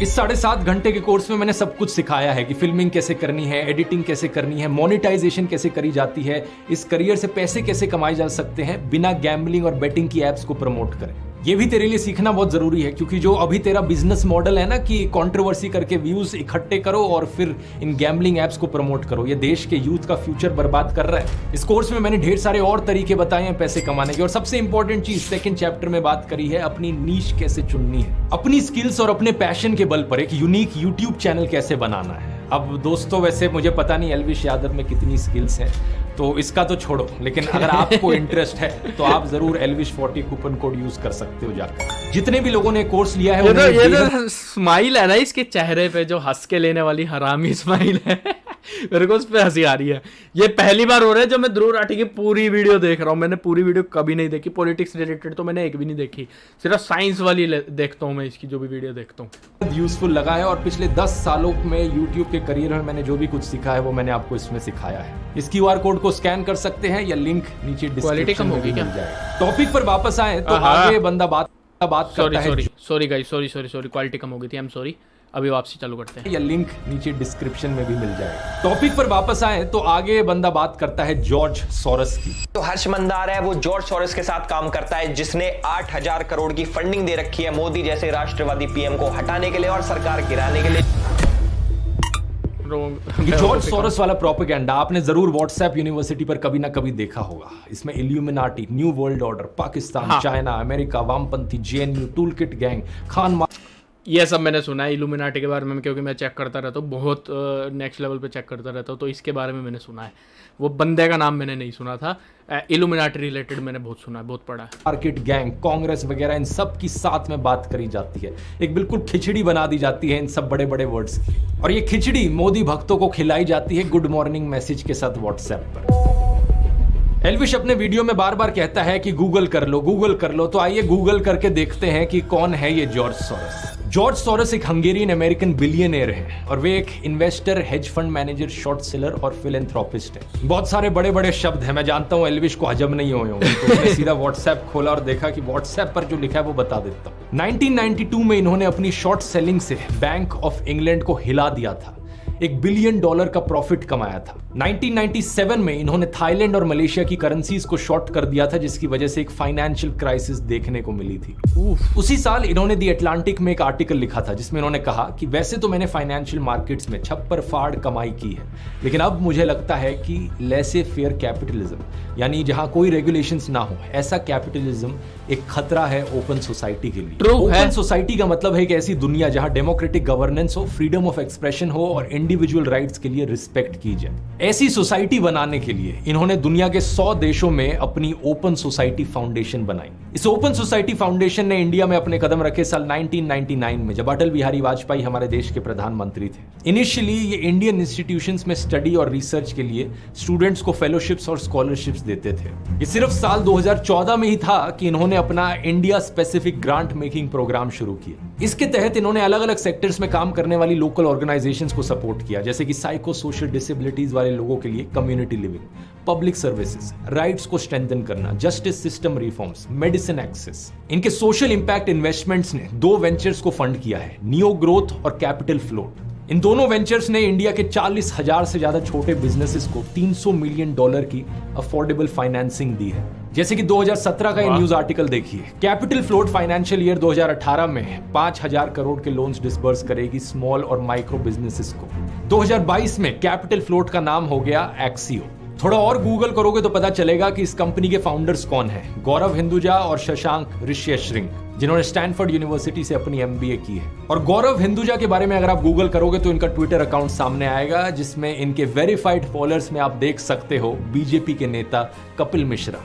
इस 7.5 घंटे के कोर्स में मैंने सब कुछ सिखाया है कि फिल्मिंग कैसे करनी है, एडिटिंग कैसे करनी है, मोनेटाइजेशन कैसे करी जाती है, इस करियर से पैसे कैसे कमाए जा सकते हैं बिना गैम्बलिंग और बेटिंग की एप्स को प्रमोट करें। ये भी तेरे लिए सीखना बहुत जरूरी है, क्योंकि जो अभी तेरा बिजनेस मॉडल है ना कि कंट्रोवर्सी करके व्यूज इकट्ठे करो और फिर इन गैम्बलिंग एप्स को प्रमोट करो, ये देश के यूथ का फ्यूचर बर्बाद कर रहा है। इस कोर्स में मैंने ढेर सारे और तरीके बताए हैं पैसे कमाने के, और सबसे इंपॉर्टेंट चीज सेकंड चैप्टर में बात करी है अपनी नीश कैसे चुननी है, अपनी स्किल्स और अपने पैशन के बल पर एक यूनिक यूट्यूब चैनल कैसे बनाना है। अब दोस्तों वैसे मुझे पता नहीं एल्विश यादव में कितनी स्किल्स हैं, तो इसका तो छोड़ो, लेकिन अगर आपको इंटरेस्ट है तो आप जरूर एल्विश 40 कूपन कोड यूज कर सकते हो जाकर। जितने भी लोगों ने कोर्स लिया है ये तो स्माइल है ना इसके चेहरे पे, जो हंस के लेने वाली हरामी स्माइल है मेरे को उस पे हंसी आ रही है। ये पहली बार हो रहा है जब मैं ध्रुव राठी की पूरी वीडियो देख रहा हूँ। मैंने पूरी वीडियो कभी नहीं देखी, पॉलिटिक्स रिलेटेड तो मैंने एक भी नहीं देखी, सिर्फ साइंस वाली देखता हूँ मैं इसकी जो भी वीडियो देखता हूँ। यूजफुल लगा है, और पिछले 10 सालों में यूट्यूब के करियर में मैंने जो भी कुछ सीखा है वो मैंने आपको इसमें सिखाया है। इस क्यूआर कोड को स्कैन कर सकते हैं या लिंक नीचे डिस्क्रिप्शन में मिल जाएगा। टॉपिक पर वापस आए तो आगे बंदा बात करता है। सॉरी गाइस, सॉरी क्वालिटी कम हो गई थी, आई एम सॉरी। अभी वापसी चालू करते हैं, या लिंक नीचे डिस्क्रिप्शन में भी मिल जाएगा। टॉपिक पर वापस आए तो आगे बंदा बात करता है जॉर्ज सोरस की। तो हर्ष मंदार है वो जॉर्ज सोरस के साथ काम करता है, जिसने 8,000 करोड़ की फंडिंग दे रखी है मोदी जैसे राष्ट्रवादी पीएम को हटाने के लिए और सरकार गिराने के लिए। जॉर्ज सोरस वाला प्रोपेगेंडा आपने जरूर व्हाट्सएप यूनिवर्सिटी पर कभी ना कभी देखा होगा। इसमें illuminati, new world order, Pakistan, China, America, वामपंथी, जेएनयू, टूलकिट गैंग, खान, ये सब मैंने सुना है इल्यूमिनाटी के बारे में, क्योंकि मैं चेक करता रहता हूँ, बहुत नेक्स्ट लेवल पे चेक करता रहता हूँ, तो इसके बारे में मैंने सुना है। वो बंदे का नाम मैंने नहीं सुना था, इल्यूमिनाटी रिलेटेड मैंने बहुत सुना है, बहुत पढ़ा है। मार्केट गैंग, कांग्रेस वगैरह, इन सब की साथ में बात करी जाती है, एक बिल्कुल खिचड़ी बना दी जाती है इन सब बड़े बड़े वर्ड्स की, और ये खिचड़ी मोदी भक्तों को खिलाई जाती है गुड मॉर्निंग मैसेज के साथ व्हाट्सएप पर। एल्विश अपने वीडियो में बार बार कहता है कि गूगल कर लो, तो आइए गूगल करके देखते हैं कि कौन है ये जॉर्ज सोरस। जॉर्ज सोरस एक हंगेरियन अमेरिकन बिलियनियर है, और वे एक investor, hedge fund manager, short seller और फिलैंथ्रोपिस्ट है। बहुत सारे बड़े बड़े शब्द हैं, मैं जानता हूं एल्विश को हजम नहीं हुए होंगे, तो उसने सीधा व्हाट्सएप खोला और देखा कि व्हाट्सएप पर जो लिखा है वो बता देता हूं। 1992 में इन्होंने अपनी शॉर्ट सेलिंग से बैंक ऑफ इंग्लैंड को हिला दिया था, $1 बिलियन का प्रॉफिट कमाया था। 1997 में इन्होंने थाईलैंड और मलेशिया की करेंसीज को शॉर्ट कर दिया था, जिसकी वजह से एक फाइनेंशियल क्राइसिस देखने को मिली थी। उसी साल इन्होंने द अटलांटिक में एक आर्टिकल लिखा था जिसमें इन्होंने कहा कि वैसे तो मैंने फाइनेंशियल मार्केट्स में छप्पर फाड़ कमाई की है, लेकिन अब मुझे लगता है कि लेसे फेयर कैपिटलिज्म, यानी जहां कोई रेगुलेशंस ना हो, ऐसा कैपिटलिज्म एक खतरा है ओपन सोसाइटी के लिए। ओपन सोसाइटी का मतलब है एक ऐसी दुनिया जहां डेमोक्रेटिक गवर्नेंस हो, फ्रीडम ऑफ एक्सप्रेशन हो और इंडिविजुअल राइट्स के लिए रिस्पेक्ट की जाए। ऐसी सोसाइटी बनाने के लिए इन्होंने दुनिया के 100 देशों में अपनी ओपन सोसाइटी फाउंडेशन बनाई। इस ओपन सोसाइटी फाउंडेशन ने इंडिया में अपने कदम रखे साल 1999 में, जब अटल बिहारी वाजपेयी हमारे देश के प्रधानमंत्री थे। इनिशियली ये इंडियन इंस्टीट्यूशंस में स्टडी और रिसर्च के लिए स्टूडेंट्स को फेलोशिप्स और स्कॉलरशिप्स देते थे। ये सिर्फ साल 2014 में ही था कि इन्होंने अपना India specific grant making programme शुरू किया। इसके तहत इन्होंने अलग अलग सेक्टर्स में काम करने वाली लोकल ऑर्गेनाइजेशंस को सपोर्ट किया, जैसे कि साइको सोशल डिसेबिलिटीज वाले लोगों के लिए community living, public services, rights को स्ट्रेंथन करना, justice system reforms, medicine access. इनके सोशल इंपैक्ट इन्वेस्टमेंट्स ने 2 वेंचर्स को फंड किया है, नियो ग्रोथ और कैपिटल फ्लोट। इन दोनों वेंचर्स ने इंडिया के 40,000 से ज्यादा छोटे बिजनेसेस को $300 मिलियन की अफोर्डेबल फाइनेंसिंग दी है। जैसे कि 2017 का ये न्यूज आर्टिकल देखिए, कैपिटल फ्लोट फाइनेंशियल ईयर 2018 में 5,000 करोड़ के लोन्स डिसबर्स करेगी स्मॉल और माइक्रो बिजनेसेस को। 2022 में कैपिटल फ्लोट का नाम हो गया एक्सियो। थोड़ा और गूगल करोगे तो पता चलेगा कि इस कंपनी के फाउंडर्स कौन हैं, गौरव हिंदुजा और शशांक ऋष्यश्रिंग, जिन्होंने स्टैनफोर्ड यूनिवर्सिटी से अपनी MBA की है। और गौरव हिंदुजा के बारे में अगर आप गूगल करोगे तो इनका ट्विटर अकाउंट सामने आएगा, जिसमें इनके वेरीफाइड फॉलोअर्स में आप देख सकते हो बीजेपी के नेता कपिल मिश्रा।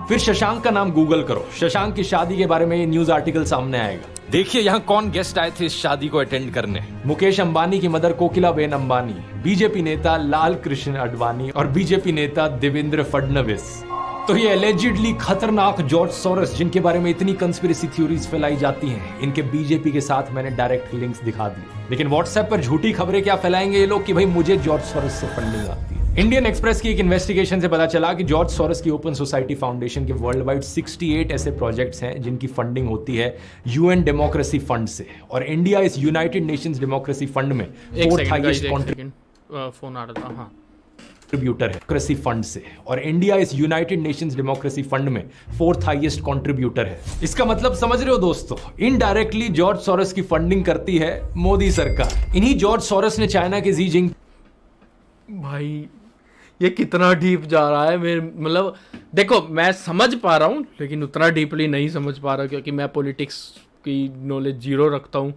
फिर शशांक का नाम गूगल करो, शशांक की शादी के बारे में ये न्यूज आर्टिकल सामने आएगा। देखिए यहाँ कौन गेस्ट आए थे इस शादी को अटेंड करने। मुकेश अंबानी की मदर कोकिलाबेन अंबानी, बीजेपी नेता लाल कृष्ण आडवाणी और बीजेपी नेता देवेंद्र फडणवीस। तो ये एलिजिडली खतरनाक जॉर्ज सोरस, जिनके बारे में इतनी कंस्पिरेसी थ्योरीज फैलाई जाती हैं, इनके बीजेपी के साथ मैंने डायरेक्ट लिंक्स दिखा दिए। लेकिन व्हाट्सएप पर झूठी खबरें क्या फैलाएंगे ये लोग कि भाई मुझे जॉर्ज सोरस से फंडिंग आती है। इंडियन एक्सप्रेस की एक इन्वेस्टिगेशन से पता चला कि जॉर्ज सोरोस की ओपन सोसाइटी फाउंडेशन के वर्ल्ड वाइड 68 ऐसे प्रोजेक्ट्स हैं जिनकी फंडिंग होती है यूएन डेमोक्रेसी फंड से, और इंडिया इस यूनाइटेड नेशंस डेमोक्रेसी फंड में फोर्थ हाईएस्ट फोन आ रहा था, हाँ, कंट्रीब्यूटर है डेमोक्रेसी फंड से, और इंडिया इस यूनाइटेड नेशंस डेमोक्रेसी फंड में फोर्थ हाईएस्ट कंट्रीब्यूटर है। इसका मतलब समझ रहे हो दोस्तों, इनडायरेक्टली जॉर्ज सोरोस की फंडिंग करती है मोदी सरकार। इन्हीं जॉर्ज सोरोस ने चाइना के शी जिनपिंग, भाई ये कितना डीप जा रहा है। मेरे मतलब देखो, मैं समझ पा रहा हूँ लेकिन उतना डीपली नहीं समझ पा रहा, क्योंकि मैं पॉलिटिक्स की नॉलेज जीरो रखता हूँ,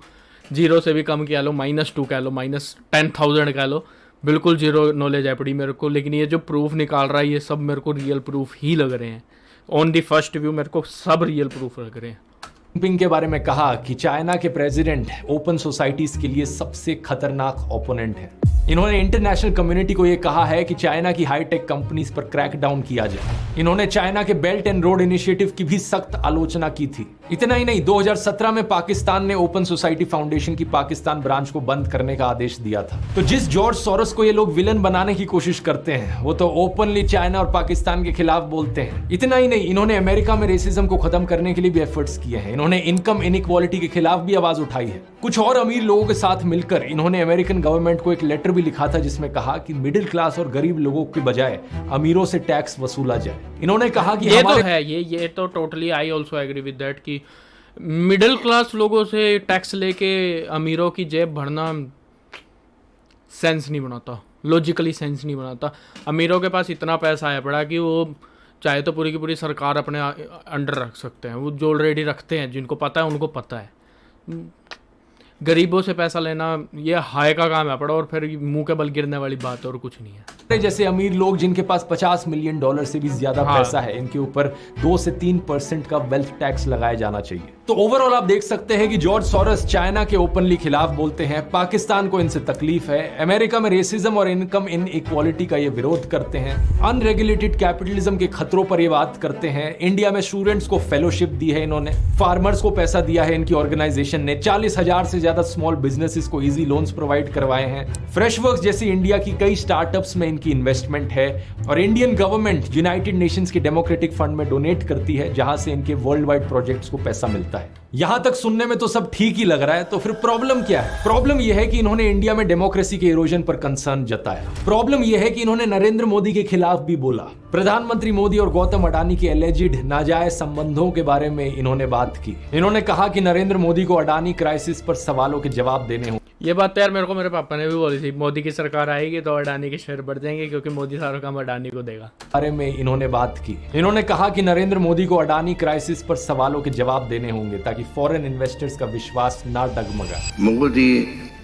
जीरो से भी कम कह लो, -2 कह लो, -10,000 कह लो, बिल्कुल जीरो नॉलेज है पड़ी मेरे को। लेकिन ये जो प्रूफ निकाल रहा है ये सब मेरे को रियल प्रूफ ही लग रहे हैं। ऑन दी फर्स्ट व्यू मेरे को सब रियल प्रूफ लग रहे हैं। जिनपिंग के बारे में कहा कि चाइना के प्रेसिडेंट ओपन सोसाइटीज के लिए सबसे खतरनाक ओपोनेंट है। इन्होंने इंटरनेशनल कम्युनिटी को यह कहा है कि चाइना की हाईटेक कंपनीज पर क्रैकडाउन किया जाए। इन्होंने चाइना के बेल्ट एंड रोड इनिशिएटिव की भी सख्त आलोचना की थी। इतना ही नहीं, 2017 में पाकिस्तान ने ओपन सोसाइटी फाउंडेशन की पाकिस्तान ब्रांच को बंद करने का आदेश दिया था। तो जिस जॉर्ज सोरोस को ये लोग विलन बनाने की कोशिश करते हैं वो तो ओपनली चाइना और पाकिस्तान के खिलाफ बोलते हैं। इतना ही नहीं, इन्होंने अमेरिका में रेसिज्म को खत्म करने के लिए भी एफर्ट्स किए हैं। इन्होंने इनकम इनइक्वालिटी के खिलाफ भी आवाज उठाई है। कुछ और अमीर लोगों के साथ मिलकर इन्होंने अमेरिकन गवर्नमेंट को एक लेटर भी लिखा था जिसमें कहा कि मिडिल क्लास और गरीब लोगों के बजाय अमीरों से टैक्स वसूला जाए। इन्होंने कहा कि ये तो है, ये तो totally I also agree with that कि मिडिल क्लास लोगों से टैक्स लेके अमीरों की जेब भरना सेंस नहीं बनाता, लॉजिकली सेंस नहीं बनाता। अमीरों के पास इतना पैसा है पड़ा कि वो चाहे तो पूरी की पूरी सरकार अपने अंडर रख सकते हैं, वो जो ऑलरेडी रखते हैं, जिनको पता है उनको पता है। गरीबों से पैसा लेना ये हाय का काम है पड़ा, और फिर मुंह के बल गिरने वाली बात और कुछ नहीं है। जैसे अमीर लोग जिनके पास $50 मिलियन से भी ज्यादा पैसा है, इनके ऊपर 2 से 3% का वेल्थ टैक्स लगाया जाना चाहिए। तो ओवरऑल आप देख सकते हैं कि जॉर्ज सोरोस चाइना के ओपनली खिलाफ बोलते हैं, पाकिस्तान को इनसे तकलीफ है, अमेरिका में रेसिज्म और इनकम इनइक्वालिटी का ये विरोध करते हैं, अनरेगुलेटेड कैपिटलिज्म के खतरों पर ये बात करते हैं। इंडिया में स्टूडेंट्स को फेलोशिप दी है इन्होंने, फार्मर्स को पैसा दिया है इनकी ऑर्गेनाइजेशन ने, 40,000 से ज्यादा स्मॉल बिजनेसेस को इजी लोन्स प्रोवाइड करवाए हैं। फ्रेशवर्क्स जैसी इंडिया की कई स्टार्टअप्स में इनकी इन्वेस्टमेंट है, और इंडियन गवर्नमेंट यूनाइटेड नेशंस के डेमोक्रेटिक फंड में डोनेट करती है जहां से इनके वर्ल्ड वाइड प्रोजेक्ट्स को पैसा मिलता है। यहां तक सुनने में तो सब ठीक ही लग रहा है, तो फिर प्रॉब्लम क्या है? प्रॉब्लम यह है कि इन्होंने इंडिया में डेमोक्रेसी के इरोजन पर कंसर्न जताया। प्रॉब्लम यह है कि इन्होंने नरेंद्र मोदी के खिलाफ भी बोला। प्रधानमंत्री मोदी और गौतम अडानी के एलिजिड नाजायज संबंधों के बारे में इन्होंने बात की। इन्होंने कहा कि नरेंद्र मोदी को अडानी क्राइसिस पर सवालों के जवाब देने होंगे। ये बात तो यार मेरे को मेरे पापा ने भी बोली थी, मोदी की सरकार आएगी तो अडानी के शेयर बढ़ जाएंगे क्योंकि मोदी सारा काम अडानी को देगा। बारे में इन्होंने बात की। इन्होंने कहा कि नरेंद्र मोदी को अडानी क्राइसिस पर सवालों के जवाब देने होंगे ताकि फॉरेन इन्वेस्टर्स का विश्वास ना डगमगा। Modi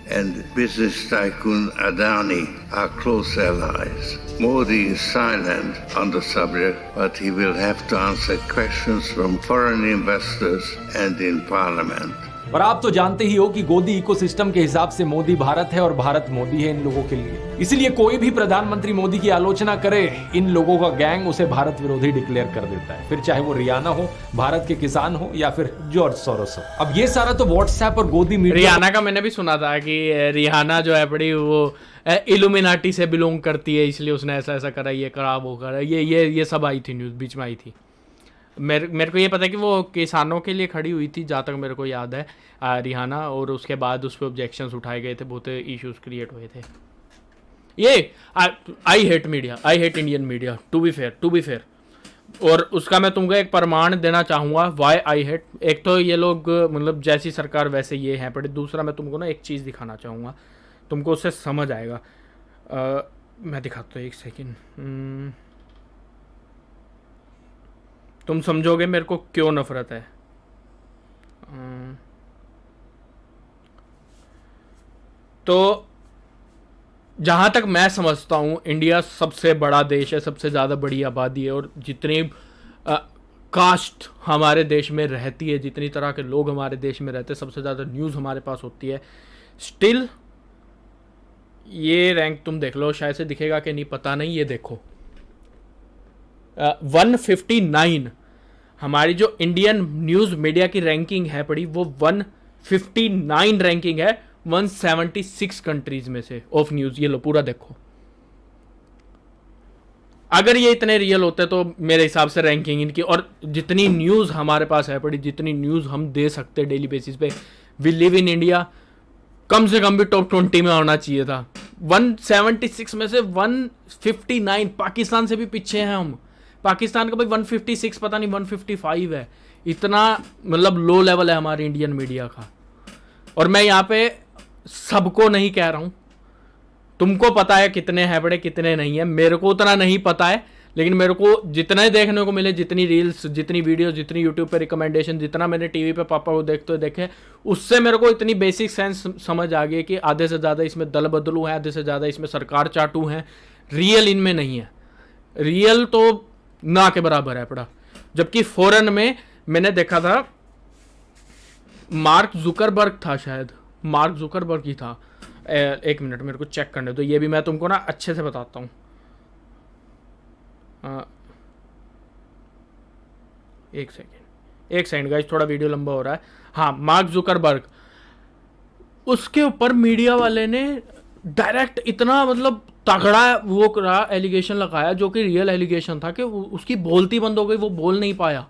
and business tycoon Adani are close allies. Modi is silent on the subject, but he will have to answer questions from foreign investors and in parliament. और आप तो जानते ही हो कि गोदी इकोसिस्टम के हिसाब से मोदी भारत है और भारत मोदी है इन लोगों के लिए। इसलिए कोई भी प्रधानमंत्री मोदी की आलोचना करे, इन लोगों का गैंग उसे भारत विरोधी डिक्लेयर कर देता है, फिर चाहे वो रियाना हो, भारत के किसान हो या फिर जॉर्ज सोरोस हो। अब ये सारा तो व्हाट्सएप और गोदी मीडिया। रियाना का मैंने भी सुना था कि रियाना जो है बड़ी वो इल्यूमिनाटी से बिलोंग करती है, इसलिए उसने ऐसा ऐसा करा, ये करा वो करा, ये सब आई थी, न्यूज बीच में आई थी। मेरे को ये पता है कि वो किसानों के लिए खड़ी हुई थी जहाँ तक मेरे को याद है रिहाना, और उसके बाद उस पर ऑब्जेक्शंस उठाए गए थे, बहुत इश्यूज क्रिएट हुए थे। ये I hate media, I hate Indian media, to be fair. और उसका मैं तुमको एक प्रमाण देना चाहूँगा वाई आई हेट। एक तो ये लोग मतलब जैसी सरकार वैसे ये हैं, बट दूसरा मैं तुमको ना एक चीज़ दिखाना चाहूँगा, तुमको उससे समझ आएगा। मैं दिखाता हूँ, एक सेकेंड, तुम समझोगे मेरे को क्यों नफरत है। तो जहाँ तक मैं समझता हूँ इंडिया सबसे बड़ा देश है, सबसे ज़्यादा बड़ी आबादी है, और जितनी कास्ट हमारे देश में रहती है, जितनी तरह के लोग हमारे देश में रहते हैं, सबसे ज़्यादा न्यूज़ हमारे पास होती है। स्टिल ये रैंक तुम देख लो, शायद से दिखेगा कि नहीं पता नहीं, ये देखो 159 हमारी जो इंडियन न्यूज़ मीडिया की रैंकिंग है पड़ी, वो 159 रैंकिंग है 176 कंट्रीज में से ऑफ न्यूज़। ये लो पूरा देखो, अगर ये इतने रियल होते तो मेरे हिसाब से रैंकिंग इनकी, और जितनी न्यूज़ हमारे पास है पड़ी, जितनी न्यूज़ हम दे सकते हैं डेली बेसिस पे, वी लिव इन इंडिया, कम से कम भी टॉप 20 में होना चाहिए था। 176 में से 159, पाकिस्तान से भी पीछे हैं हम। पाकिस्तान का भाई 156 पता नहीं 155 है। इतना मतलब लो लेवल है हमारे इंडियन मीडिया का। और मैं यहाँ पे सबको नहीं कह रहा हूँ, तुमको पता है कितने हैं बड़े कितने नहीं है, मेरे को उतना नहीं पता है, लेकिन मेरे को जितने देखने को मिले, जितनी रील्स, जितनी वीडियो, जितनी यूट्यूब पे रिकमेंडेशन, जितना मैंने टीवी पे पापा को देखते देखे, उससे मेरे को इतनी बेसिक सेंस समझ आ गई कि आधे से ज़्यादा इसमें दल बदलू है, आधे से ज़्यादा इसमें सरकार चाटू हैं, रियल इनमें नहीं है। रियल तो ना के बराबर है पड़ा। जबकि फॉरेन में मैंने देखा था, मार्क जुकरबर्ग था, शायद मार्क जुकरबर्ग ही था। एक मिनट मेरे को चेक करने दो, ये भी मैं तुमको ना अच्छे से बताता हूँ। एक सेकंड गाइस, थोड़ा वीडियो लंबा हो रहा है। हाँ, मार्क जुकरबर्ग, उसके ऊपर मीडिया वाले ने डायरेक्ट इतना मतलब तगड़ा वो करा, एलिगेशन लगाया जो कि रियल एलिगेशन था, कि उसकी बोलती बंद हो गई, वो बोल नहीं पाया,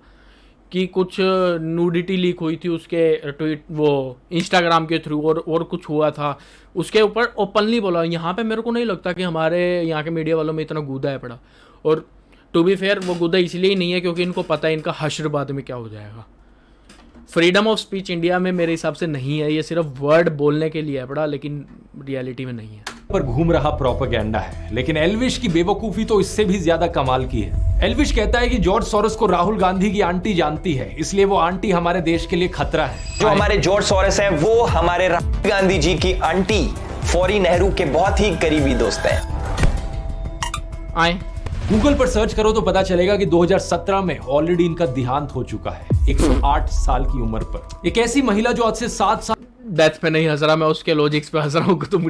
कि कुछ नूडिटी लीक हुई थी उसके ट्वीट वो इंस्टाग्राम के थ्रू, और कुछ हुआ था उसके ऊपर ओपनली बोला। यहाँ पे मेरे को नहीं लगता कि हमारे यहाँ के मीडिया वालों में इतना गूदा है पड़ा। और टू बी फेयर, वो गूदा इसलिए ही नहीं है क्योंकि इनको पता है इनका हश्र बाद में क्या हो जाएगा। फ्रीडम ऑफ स्पीच इंडिया में मेरे हिसाब से नहीं है, ये सिर्फ वर्ड बोलने के लिए है पड़ा, लेकिन रियलिटी में नहीं है। पर घूम रहा प्रोपेगेंडा है, लेकिन एल्विश की बेवकूफी तो इससे भी ज्यादा कमाल की है। एल्विश कहता है कि जॉर्ज सोरोस को राहुल गांधी की आंटी जानती है, इसलिए वो आंटी हमारे देश के लिए खतरा है। जो हमारे जॉर्ज सोरोस हैं वो हमारे राहुल गांधी जी की आंटी फौरी नेहरू के बहुत ही करीबी दोस्त हैं। आए गूगल पर सर्च करो तो पता चलेगा कि 2017 में ऑलरेडी इनका देहांत हो चुका है, 108 साल की उम्र पर। एक ऐसी महिला जो आज से 7 साल डेथ पे नहीं हंस रहा मैं, उसके लॉजिक्स पे हंस रहा हूँ। तुम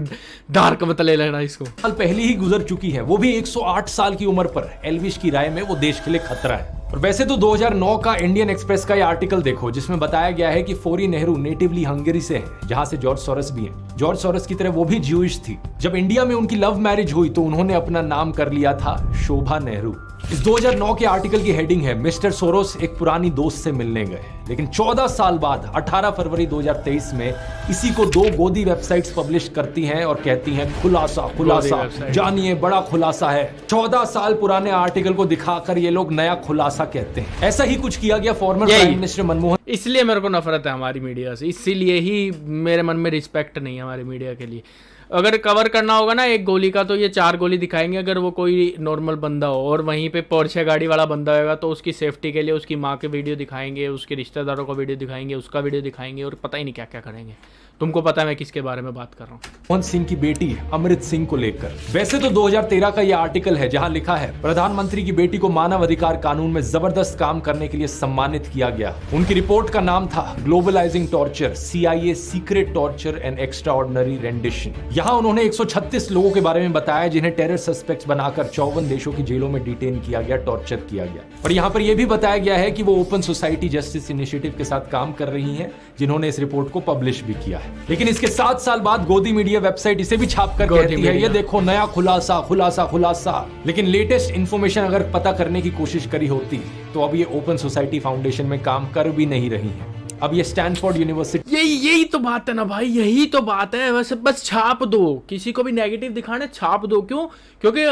डार्क मत ले लेना इसको। साल पहले ही गुजर चुकी है, वो भी 108 साल की उम्र पर। एल्विश की राय में वो देश के लिए खतरा है। और वैसे तो 2009 का इंडियन एक्सप्रेस का ये आर्टिकल देखो, जिसमें बताया गया है कि फौरी नेहरू नेटिवली हंगरी से है, जहां से जॉर्ज सोरोस भी है। जॉर्ज सोरोस की तरह वो भी ज्यूइश थी। जब इंडिया में उनकी लव मैरिज हुई तो उन्होंने अपना नाम कर लिया था शोभा नेहरू। इस 2009 के आर्टिकल की हेडिंग है, मिस्टर सोरोस एक पुरानी दोस्त से मिलने गए। लेकिन 14 साल बाद 18 फरवरी 2023 में इसी को 2 गोदी वेबसाइट्स पब्लिश करती हैं और कहती हैं खुलासा खुलासा, जानिए बड़ा खुलासा है। 14 साल पुराने आर्टिकल को दिखाकर ये लोग नया खुलासा कहते हैं। ऐसा ही कुछ किया गया फॉर्मर प्राइम मिनिस्टर मनमोहन। इसलिए मेरे को नफरत है हमारी मीडिया से, इसीलिए ही मेरे मन में रिस्पेक्ट नहीं है हमारी मीडिया के लिए। अगर कवर करना होगा ना एक गोली का, तो ये 4 गोली दिखाएंगे अगर वो कोई नॉर्मल बंदा हो, और वहीं पे पोर्शे गाड़ी वाला बंदा होगा तो उसकी सेफ्टी के लिए उसकी माँ के वीडियो दिखाएंगे, उसके रिश्तेदारों का वीडियो दिखाएंगे, उसका वीडियो दिखाएंगे, और पता ही नहीं क्या क्या करेंगे। तुमको पता है मैं किसके बारे में बात कर रहा हूँ? मनमोहन सिंह की बेटी अमृत सिंह को लेकर। वैसे तो 2013 का यह आर्टिकल है जहां लिखा है, प्रधानमंत्री की बेटी को मानव अधिकार कानून में जबरदस्त काम करने के लिए सम्मानित किया गया। उनकी रिपोर्ट का नाम था globalising torture, CIA secret torture and extraordinary rendition. यहाँ उन्होंने 136 लोगों के बारे में बताया जिन्हें टेरर सस्पेक्ट्स बनाकर 54 देशों की जेलों में डिटेन किया गया, टॉर्चर किया गया। और यहाँ पर यह भी बताया गया है कि वो ओपन सोसाइटी जस्टिस इनिशिएटिव के साथ काम कर रही हैं, जिन्होंने इस रिपोर्ट को पब्लिश भी किया है। लेकिन इसके 7 साल बाद गोदी मीडिया वेबसाइट इसे भी छाप कर कहती है, ये देखो नया खुलासा खुलासा खुलासा। लेकिन लेटेस्ट इंफॉर्मेशन अगर पता करने की कोशिश करी होती तो अब ये ओपन सोसाइटी फाउंडेशन में काम कर भी नहीं रही है। अब ये स्टैनफोर्ड यूनिवर्सिटी। यही तो बात है ना भाई, यही तो बात है। वैसे बस छाप दो, किसी को भी नेगेटिव दिखाने छाप दो। क्यों? क्योंकि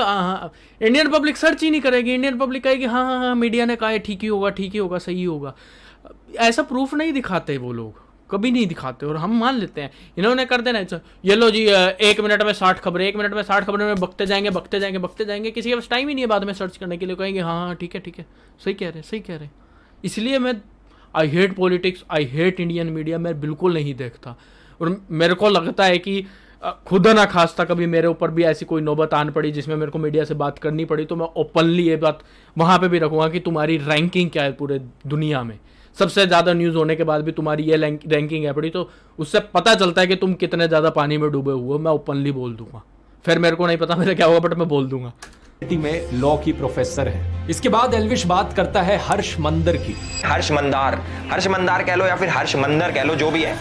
इंडियन पब्लिक सर्च ही नहीं करेगी। इंडियन पब्लिक कहेगी हाँ हाँ हाँ मीडिया ने कहा है, ठीक ही होगा, ठीक ही होगा, सही होगा। ऐसा प्रूफ नहीं दिखाते वो लोग, कभी नहीं दिखाते, और हम मान लेते हैं इन्होंने कर देना। ये लो जी 1 मिनट में 60 खबरें, 1 मिनट में 60 खबरें में बकते जाएंगे। किसी के पास टाइम ही नहीं है बाद में सर्च करने के लिए। कहेंगे हाँ हाँ ठीक है, सही कह रहे। इसलिए मैं I hate politics, I hate Indian media, मैं बिल्कुल नहीं देखता। और मेरे को लगता है कि खुदा ना खास्ता कभी मेरे ऊपर भी ऐसी कोई नौबत आन पड़ी जिसमें मेरे को मीडिया से बात करनी पड़ी, तो मैं ओपनली ये बात वहाँ पे भी रखूँगा कि तुम्हारी रैंकिंग क्या है पूरे दुनिया में। सबसे ज़्यादा न्यूज़ होने के बाद भी तुम्हारी ये रैंकिंग है पड़ी, तो उससे पता चलता है कि तुम कितने ज़्यादा पानी में डूबे हुए हो। मैं ओपनली बोल दूंगा, फिर मेरे को नहीं पता मेरा क्या होगा, बट मैं बोल दूंगा। में लॉ की प्रोफेसर है। इसके बाद एल्विश बात करता है हर्ष मंदर की। हर्ष मंदार कह लो या फिर हर्ष मंदर कह लो, जो भी है।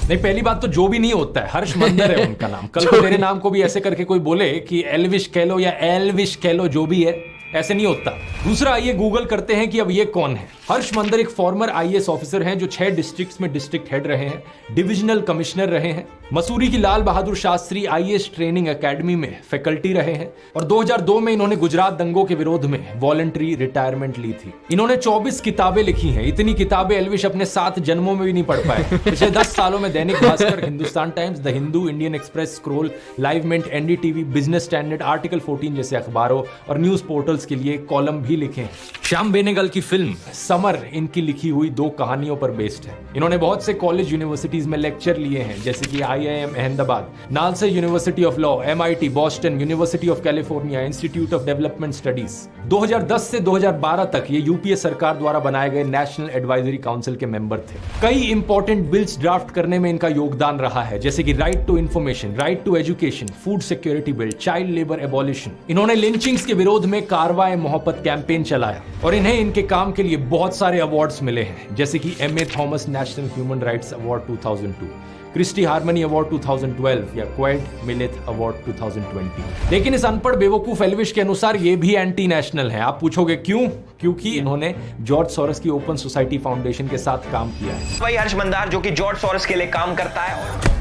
नहीं, पहली बात तो जो भी नहीं होता है, हर्ष मंदर है उनका नाम। कल को तेरे नाम को भी ऐसे करके कोई बोले कि एल्विश कह लो या एल्विश कह लो, जो भी है, ऐसे नहीं होता। दूसरा, आइए गूगल करते हैं कि अब ये कौन है। हर्ष मंदर एक फॉर्मर आईएएस ऑफिसर हैं जो 6 डिस्ट्रिक्ट्स में डिस्ट्रिक्ट हेड रहे हैं, डिविजनल कमिश्नर रहे हैं, मसूरी की Lal Bahadur Shastri IAS training academy में फैकल्टी रहे हैं और 2002 में इन्होंने गुजरात दंगों के विरोध में वॉलंटरी रिटायरमेंट ली थी। इन्होंने 24 किताबें लिखी हैं। इतनी किताबें एल्विश अपने 7 जन्मों में भी नहीं पढ़ पाए। पिछले 10 सालों में Dainik Bhaskar, Hindustan Times, the Hindu, Indian Express, Scroll, Live Mint, NDTV, Business Standard, Article 14 जैसे अखबारों और न्यूज पोर्टल्स के लिए कॉलम भी लिखे हैं। श्याम बेनेगल की फिल्म समर इनकी लिखी हुई 2 कहानियों पर बेस्ड है। इन्होंने बहुत से कॉलेज यूनिवर्सिटीज में लेक्चर लिए हैं, जैसे कि IIM Ahmedabad, NALSA university of law, MIT, Boston, university of California, institute of development studies. 2010 से 2012 तक ये यूपीए सरकार द्वारा बनाए गए नेशनल एडवाइजरी काउंसिल के मेंबर थे। कई इंपॉर्टेंट बिल्स ड्राफ्ट करने में इनका योगदान रहा है, जैसे कि right to information, right to education, food security bill, child labour abolition. इन्होंने लिंचिंग्स के विरोध में कारवाए मोहब्बत कैंपेन चलाया और इन्हें इनके काम के लिए बहुत सारे अवार्ड्स मिले हैं, जैसे कि MA Thomas national human rights award 2002, Christie harmony award 2012 या क्वाइट मिलेथ अवार्ड 2020। लेकिन इस अनपढ़ बेवकूफ एल्विश के अनुसार ये भी एंटी नेशनल है। आप पूछोगे क्यों? क्योंकि इन्होंने जॉर्ज सोरोस की ओपन सोसाइटी फाउंडेशन के साथ काम किया है। वही हर्ष मंदार जो कि जॉर्ज सोरोस के लिए काम करता है।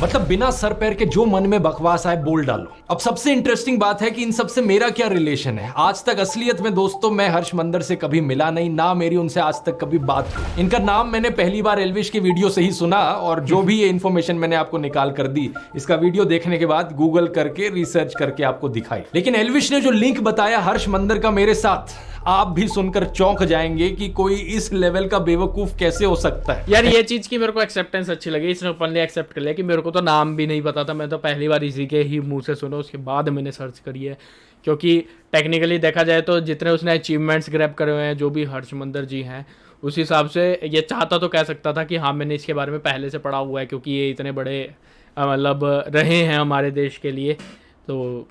मतलब बिना सर पैर के जो मन में बकवास आए बोल डालो। अब सबसे इंटरेस्टिंग बात है कि इन सबसे मेरा क्या रिलेशन है। आज तक असलियत में दोस्तों मैं हर्ष मंदर से कभी मिला नहीं, ना मेरी उनसे आज तक कभी बात हुई। इनका नाम मैंने पहली बार एल्विश की वीडियो से ही सुना और जो भी ये इन्फॉर्मेशन मैंने आपको निकाल कर दी, इसका वीडियो देखने के बाद गूगल करके रिसर्च करके आपको दिखाई। लेकिन एल्विश ने जो लिंक बताया हर्ष मंदर का मेरे साथ, आप भी सुनकर चौंक जाएंगे कि कोई इस लेवल का बेवकूफ कैसे हो सकता है। यार ये चीज की मेरे को एक्सेप्टेंस अच्छी लगी, इसने ओपनली एक्सेप्ट कर लिया कि मेरे को तो नाम भी नहीं पता था, मैं तो पहली बार इसी के ही मुंह से सुना, उसके बाद मैंने सर्च करी है। क्योंकि टेक्निकली देखा जाए तो जितने उसने अचीवमेंट्स ग्रैब करे हुए हैं, जो भी हर्ष मंदर जी हैं, उस हिसाब से ये चाहता तो कह सकता था कि हाँ मैंने इसके बारे में पहले से पढ़ा हुआ है, क्योंकि ये इतने बड़े मतलब रहे हैं हमारे देश के लिए। तो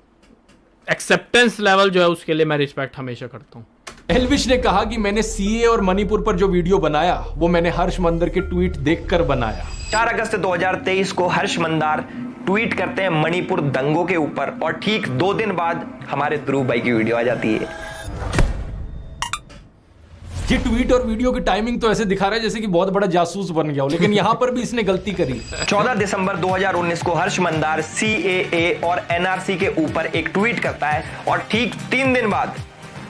एक्सेप्टेंस लेवल जो है उसके लिए मैं रिस्पेक्ट हमेशा करता हूँ। एल्विश ने कहा कि मैंने CA और मणिपुर पर जो वीडियो बनाया वो मैंने हर्ष मंदर के ट्वीट देखकर बनाया। 4 अगस्त 2023 को हर्ष मंदार ट्वीट करते हैं मणिपुर दंगों के ऊपर और ठीक 2 दिन बाद हमारे ध्रुव भाई की वीडियो आ जाती है। ये ट्वीट और वीडियो की टाइमिंग तो ऐसे दिखा रहा है जैसे कि बहुत बड़ा जासूस बन गया हो, लेकिन यहाँ पर भी इसने गलती करी। 14 दिसंबर 2019 को हर्ष मंदार CAA और NRC के ऊपर एक ट्वीट करता है और ठीक 3 दिन बाद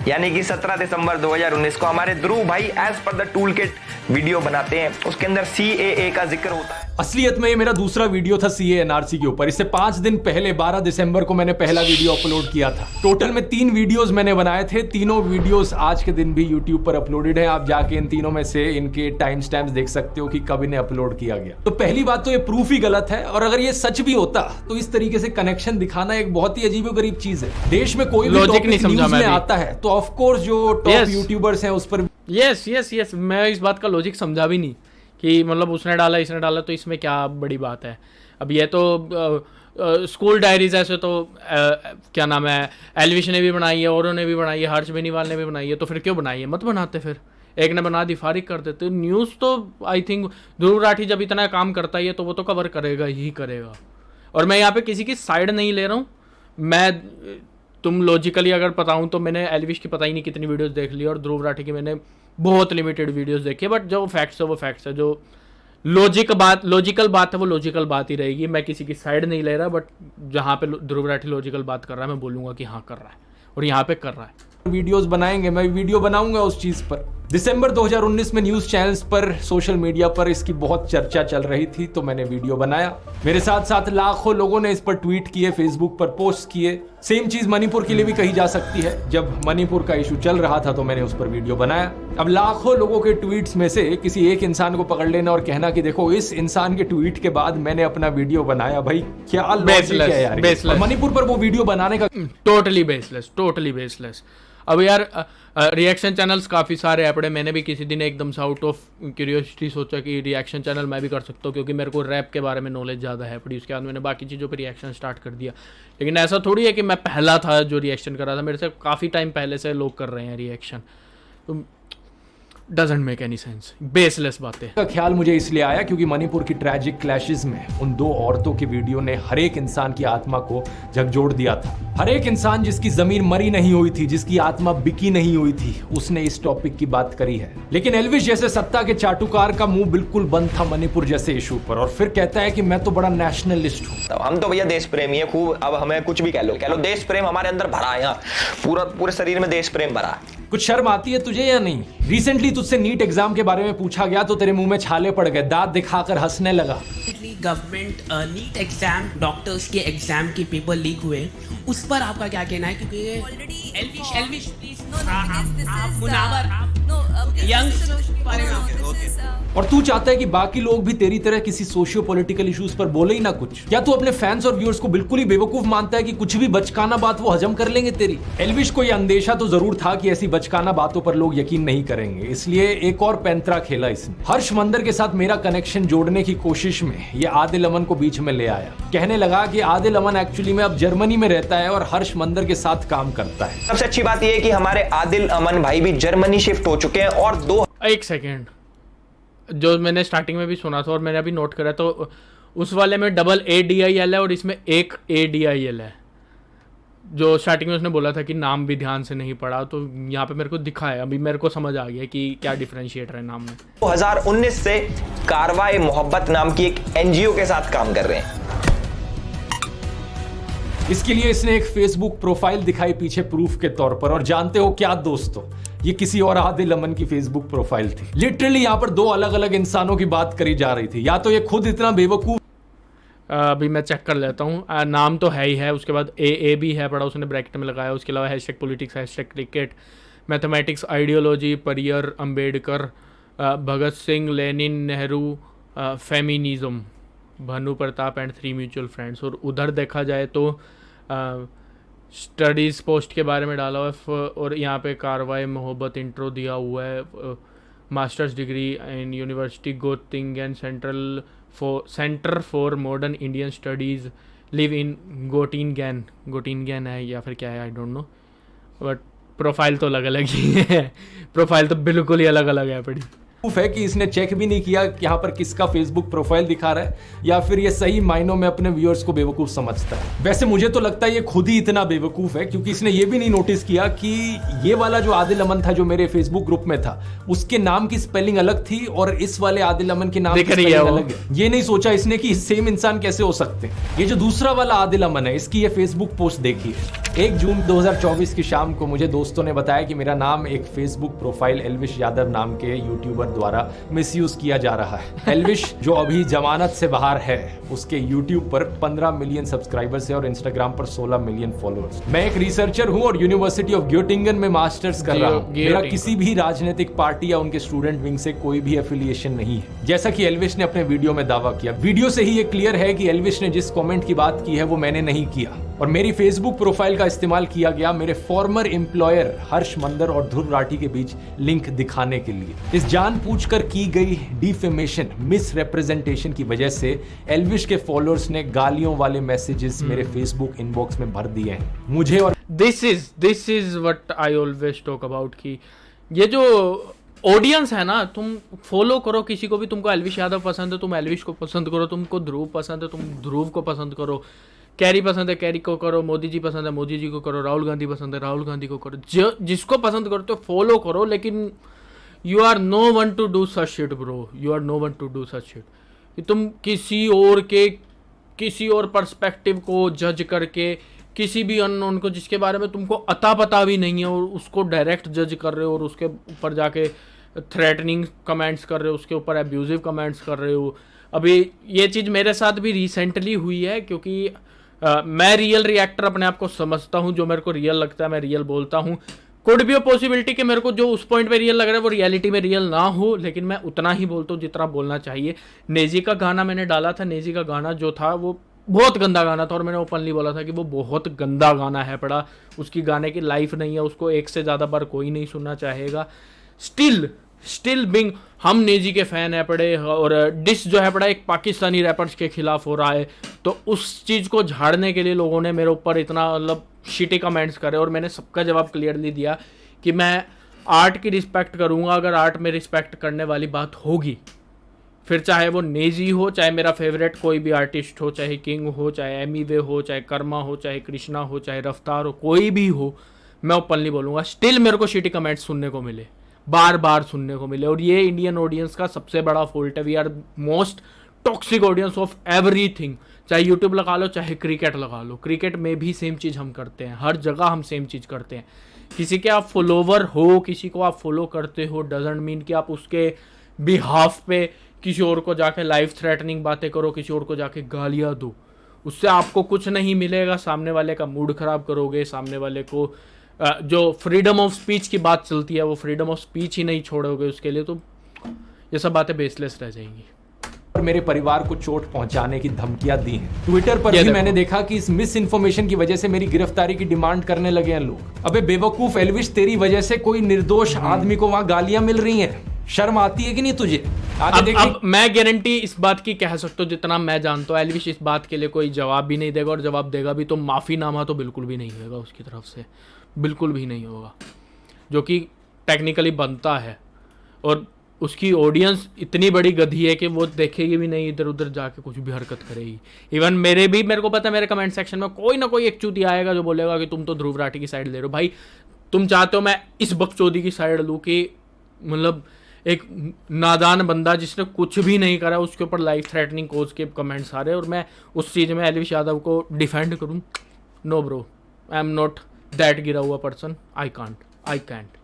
यानी कि 17 दिसंबर 2019 को हमारे ध्रुव भाई as per the tool kit video बनाते हैं। उसके अंदर CAA का जिक्र होता है। असलियत में ये मेरा दूसरा वीडियो था CA NRC के ऊपर। इससे 5 दिन पहले 12 दिसंबर को मैंने पहला वीडियो अपलोड किया था। टोटल में 3 वीडियोस मैंने बनाए थे। तीनों वीडियोस आज के दिन भी YouTube पर अपलोडेड है। आप जाके इन तीनों में से इनके टाइम स्टैम्प्स देख सकते हो कि कब इन्हें अपलोड किया गया। तो पहली बात तो ये प्रूफ ही गलत है, और अगर ये सच भी होता तो इस तरीके से कनेक्शन दिखाना एक बहुत ही अजीबोगरीब चीज है। देश में कोई भी टॉपिक न्यूज़ में आता है तो ऑफ कोर्स जो टॉप यूट्यूबर्स हैं उस पर यस मैं इस बात का लॉजिक समझा भी नहीं कि मतलब उसने डाला इसने डाला तो इसमें क्या बड़ी बात है। अब ये तो स्कूल डायरीज ऐसे तो क्या नाम है, एल्विश ने भी बनाई है, औरों ने भी बनाई है, हर्ष बेनीवाल ने भी बनाई है, तो फिर क्यों बनाई है? मत बनाते, फिर एक ने बना दी फारिग कर देते। न्यूज़ तो आई थिंक ध्रुव राठी जब इतना काम करता ही है तो वो तो कवर करेगा ही करेगा। और मैं यहाँ पे किसी की साइड नहीं ले रहा हूँ। मैं तुम लॉजिकली अगर बताऊँ तो मैंने एल्विश की पता ही नहीं कितनी वीडियोस देख ली और ध्रुव राठी की मैंने बहुत लिमिटेड वीडियोस देखी है। बट जो फैक्ट्स है वो फैक्ट्स है, जो लॉजिकल बात है वो लॉजिकल बात ही रहेगी। मैं किसी की साइड नहीं ले रहा, बट जहाँ पे ध्रुव राठी लॉजिकल बात कर रहा है मैं बोलूँगा कि हाँ कर रहा है, और यहाँ पे कर रहा है। वीडियोस बनाएंगे, मैं वीडियो बनाऊंगा उस चीज पर। दिसंबर 2019 में न्यूज चैनल्स पर, सोशल मीडिया पर इसकी बहुत चर्चा चल रही थी तो मैंने वीडियो बनाया। मेरे साथ साथ लाखों लोगों ने इस पर ट्वीट किए, फेसबुक पर पोस्ट किए। सेम चीज मणिपुर के लिए भी कही जा सकती है। जब मणिपुर का इशू चल रहा था तो मैंने उस पर वीडियो बनाया। अब लाखों लोगों के ट्वीट्स में से किसी एक इंसान को पकड़ लेना और कहना कि देखो इस इंसान के ट्वीट के बाद मैंने अपना वीडियो बनाया, भाई क्या लॉजिक है यार। मणिपुर पर वो वीडियो बनाने का टोटली बेसलेस। अब यार रिएक्शन चैनल्स काफ़ी सारे हैं पड़े। मैंने भी किसी दिन एकदम से आउट ऑफ क्यूरियोसिटी सोचा कि रिएक्शन चैनल मैं भी कर सकता हूँ, क्योंकि मेरे को रैप के बारे में नॉलेज ज़्यादा है पड़ी। उसके बाद मैंने बाकी चीज़ों पर रिएक्शन स्टार्ट कर दिया। लेकिन ऐसा थोड़ी है कि मैं पहला था जो रिएक्शन कर रहा था, मेरे से काफ़ी टाइम पहले से लोग कर रहे हैं रिएक्शन। तो doesn't make any sense, baseless बातें। का ख्याल मुझे इसलिए आया क्योंकि मणिपुर की ट्रैजिक क्लैशेस में उन दो औरतों के वीडियो ने हर एक इंसान की आत्मा को झकझोर दिया था। हर एक इंसान जिसकी जमीन मरी नहीं हुई थी, जिसकी आत्मा बिकी नहीं हुई थी, उसने इस टॉपिक की बात करी है। लेकिन एल्विश जैसे सत्ता के चाटुकार का मुंह बिल्कुल बंद था मणिपुर जैसे इशू पर, और फिर कहता है कि मैं तो बड़ा नेशनलिस्ट हूँ। हम तो भैया देश प्रेमी है खूब, अब हमें कुछ भी कह लो देश प्रेम हमारे अंदर भरा है, यहाँ पूरे शरीर में देश प्रेम भरा है। कुछ शर्म आती है तुझे या नहीं? रिसेंटली तुझसे नीट एग्जाम के बारे में पूछा गया तो तेरे मुंह में छाले पड़ गए, दांत दिखाकर हंसने लगा। गवर्नमेंट नीट एग्जाम, डॉक्टर्स के एग्जाम के पेपर लीक हुए, उस पर आपका क्या कहना है? क्योंकि एल्विश प्लीज और तू चाहता है कि बाकी लोग भी तेरी तरह किसी सोशियो पॉलिटिकल इश्यूज पर बोले ही ना कुछ? क्या तू अपने फैंस और व्यूअर्स को बिल्कुल ही बेवकूफ मानता है कि कुछ भी बचकाना बात वो हजम कर लेंगे तेरी? एल्विश को यह अंदेशा तो जरूर था कि ऐसी बचकाना बातों पर लोग यकीन नहीं करेंगे, इसलिए एक और पैंतरा खेला इसने। हर्ष मंदर के साथ मेरा कनेक्शन जोड़ने की कोशिश में ये आदिल अमन को बीच में ले आया। कहने लगा कि आदिल अमन एक्चुअली में अब जर्मनी में रहता है और हर्ष मंदर के साथ काम करता है। सबसे अच्छी बात यह है कि हमारे आदिल अमन भाई भी जर्मनी शिफ्ट हो चुके हैं और एक सेकेंड, जो मैंने स्टार्टिंग में भी सुना था और मैंने अभी नोट करा, तो उस वाले में डबल ADIL है और इसमें एक ADIL है। जो स्टार्टिंग में उसने बोला था कि नाम भी ध्यान से नहीं पढ़ा, तो यहाँ पे मेरे को दिखा है, अभी मेरे को समझ आ गया कि क्या डिफरेंशिएटर है नाम में। 2019 से कारवाए मोहब्बत नाम की एक NGO के साथ काम कर रहे हैं। इसके लिए इसने एक फेसबुक प्रोफाइल दिखाई पीछे प्रूफ के तौर पर, और जानते हो क्या दोस्तों, ये किसी और आदिल अमन की फेसबुक प्रोफाइल थी। लिटरली यहाँ पर दो अलग अलग इंसानों की बात करी जा रही थी। या तो ये खुद इतना बेवकूफ, अभी मैं चेक कर लेता हूँ, नाम तो है ही है, उसके बाद AA भी है पड़ा, उसने ब्रैकेट में लगाया, उसके अलावा #politics, #cricket, mathematics, ideology, Pariyar, Ambedkar, Bhagat Singh, Lenin, Nehru, feminism, Bhanu Pratap and 3 mutual friends. और उधर देखा जाए तो स्टडीज़ पोस्ट के बारे में डाला हुआ है, और यहाँ पे कारवाई मोहब्बत इंट्रो दिया हुआ है, masters degree in university Gottingen, centre for modern Indian studies, live in Gottingen है या फिर क्या है, I don't know, but profile तो अलग अलग ही है। प्रोफाइल तो बिल्कुल ही अलग अलग है बड़ी। है कि इसने चेक भी नहीं किया कि यहाँ पर किसका फेसबुक प्रोफाइल दिखा रहा है, या फिर ये सही मायनों में अपने व्यूअर्स को बेवकूफ समझता है। वैसे मुझे तो लगता है ये खुद ही इतना बेवकूफ है, क्योंकि इसने ये भी नहीं नोटिस किया कि ये वाला जो आदिल अमन था जो मेरे फेसबुक ग्रुप में था, उसके नाम की स्पेलिंग अलग थी और इस वाले आदिल अमन के नाम की स्पेलिंग अलग है। ये नहीं सोचा इसने कि सेम इंसान कैसे हो सकते हैं। ये जो दूसरा वाला आदिल अमन है, इसकी ये फेसबुक पोस्ट देखी है। 1 जून 2024 की शाम को मुझे दोस्तों ने बताया कि मेरा नाम एक फेसबुक प्रोफाइल एल्विश यादव नाम के यूट्यूबर द्वारा मिसयूज किया जा रहा है। एल्विश जो अभी जमानत से बाहर है, उसके यूट्यूब पर 15 मिलियन सब्सक्राइबर्स है और इंस्टाग्राम पर 16 मिलियन फॉलोअर्स। मैं एक रिसर्चर हूं और यूनिवर्सिटी ऑफ ग्योटिंगन में मास्टर्स कर रहा हूं। मेरा किसी भी राजनीतिक पार्टी या उनके स्टूडेंट विंग से कोई भी एफिलिएशन नहीं है, जैसा कि एल्विश ने अपने वीडियो में दावा किया। वीडियो से ही ये क्लियर है कि एल्विश ने जिस कमेंट की बात की है वो मैंने नहीं किया, और मेरी फेसबुक प्रोफाइल का इस्तेमाल किया गया मेरे फॉर्मर एम्प्लॉयर हर्ष मंदर और ध्रुव राठी के बीच लिंक दिखाने के लिए। इस जानबूझकर की गई डिफेमेशन, मिस रिप्रेजेंटेशन की वजह से एल्विश के फॉलोअर्स ने गालियों वाले मैसेजेस मेरे फेसबुक इनबॉक्स में भर दिए हैं मुझे। और this is what I always talk about कि ये जो ऑडियंस है ना, तुम फॉलो करो किसी को भी। तुमको एल्विश यादव पसंद है, तुम एल्विश को पसंद करो। तुमको ध्रुव पसंद है, तुम ध्रुव को पसंद करो। कैरी पसंद है, कैरी को करो। मोदी जी पसंद है, मोदी जी को करो। राहुल गांधी पसंद है, राहुल गांधी को करो। जिसको पसंद करते हो फॉलो करो, लेकिन you are no one to do such shit bro, you are no one to do such shit कि तुम किसी और पर्सपेक्टिव को जज करके, किसी भी अननोन को जिसके बारे में तुमको अता पता भी नहीं है, और उसको डायरेक्ट जज कर रहे हो और उसके ऊपर जाके थ्रेटनिंग कमेंट्स कर रहे हो, उसके ऊपर एब्यूजिव कमेंट्स कर रहे हो। अभी ये चीज़ मेरे साथ भी रिसेंटली हुई है, क्योंकि मैं रियल रिएक्टर अपने आप को समझता हूँ। जो मेरे को रियल लगता है मैं रियल बोलता हूँ। कुड बी अ पॉसिबिलिटी कि मेरे को जो उस पॉइंट पे रियल लग रहा है वो रियलिटी में रियल ना हो, लेकिन मैं उतना ही बोलता हूँ जितना बोलना चाहिए। नेजी का गाना मैंने डाला था, नेजी का गाना जो था वो बहुत गंदा गाना था, और मैंने ओपनली बोला था कि वो बहुत गंदा गाना है पड़ा। उसकी गाने की लाइफ नहीं है, उसको एक से ज़्यादा बार कोई नहीं सुनना चाहेगा। स्टिल बिंग हम नेजी के फ़ैन है पड़े, और डिस जो है पड़ा एक पाकिस्तानी रैपर्स के खिलाफ हो रहा है, तो उस चीज़ को झाड़ने के लिए लोगों ने मेरे ऊपर इतना मतलब शिटी कमेंट्स करे, और मैंने सबका जवाब क्लियरली दिया कि मैं आर्ट की रिस्पेक्ट करूँगा अगर आर्ट में रिस्पेक्ट करने वाली बात होगी। फिर चाहे वो नेजी हो, चाहे मेरा फेवरेट कोई भी आर्टिस्ट हो, चाहे किंग हो, चाहे एमीवे हो, चाहे कर्मा हो, चाहे कृष्णा हो, चाहे रफ्तार हो, कोई भी हो, मैं ओपनली बोलूँगा स्टिल मेरे को शिटी कमेंट्स सुनने को मिले, बार बार सुनने को मिले। और ये इंडियन ऑडियंस का सबसे बड़ा फॉल्ट है। We are most toxic audience of everything. चाहे यूट्यूब लगा लो, चाहे क्रिकेट लगा लो, क्रिकेट में भी सेम चीज़ हम करते हैं, हर जगह हम सेम चीज़ करते हैं। किसी के आप फॉलोवर हो, किसी को आप फॉलो करते हो, डजंट मीन कि आप उसके बिहाफ पे किसी और को जाके लाइफ थ्रेटनिंग बातें करो, किसी और को जाके गालियाँ दो। उससे आपको कुछ नहीं मिलेगा, सामने वाले का मूड खराब करोगे, सामने वाले को जो फ्रीडम ऑफ स्पीच की बात चलती है वो फ्रीडम ऑफ स्पीच ही नहीं छोड़ोगे उसके लिए, तो ये सब बातें बेसलेस रह जाएंगी। और मेरे परिवार को चोट पहुंचाने की धमकियां दी हैं। ट्विटर पर भी मैंने देखा कि इस मिस इन्फॉर्मेशन की वजह से मेरी गिरफ्तारी की डिमांड करने लगे हैं लोग। अबे बेवकूफ एल्विश, तेरी वजह से कोई निर्दोष आदमी को वहां गालियां मिल रही हैं, शर्म आती है कि नहीं तुझे? अब मैं गारंटी इस बात की कह सकता हूँ, जितना मैं जानता हूँ एल्विश इस बात के लिए कोई जवाब भी नहीं देगा, और जवाब देगा भी तो माफ़ीनामा तो बिल्कुल भी नहीं होगा उसकी तरफ से, बिल्कुल भी नहीं होगा, जो कि टेक्निकली बनता है। और उसकी ऑडियंस इतनी बड़ी गधी है कि वो देखेगी भी नहीं, इधर उधर जाके कुछ भी हरकत करेगी। इवन मेरे को पता है मेरे कमेंट सेक्शन में कोई ना कोई एक चूती आएगा जो बोलेगा कि तुम तो ध्रुव राठी की साइड ले रहे हो। भाई तुम चाहते हो मैं इस बकचोदी की साइड लूँ कि मतलब एक नादान बंदा जिसने कुछ भी नहीं करा उसके ऊपर लाइफ थ्रेटनिंग कोच के कमेंट्स आ रहे हैं और मैं उस चीज़ में एल्विश यादव को डिफेंड करूँ? No bro, I am not that गिरा हुआ पर्सन, आई कैंट।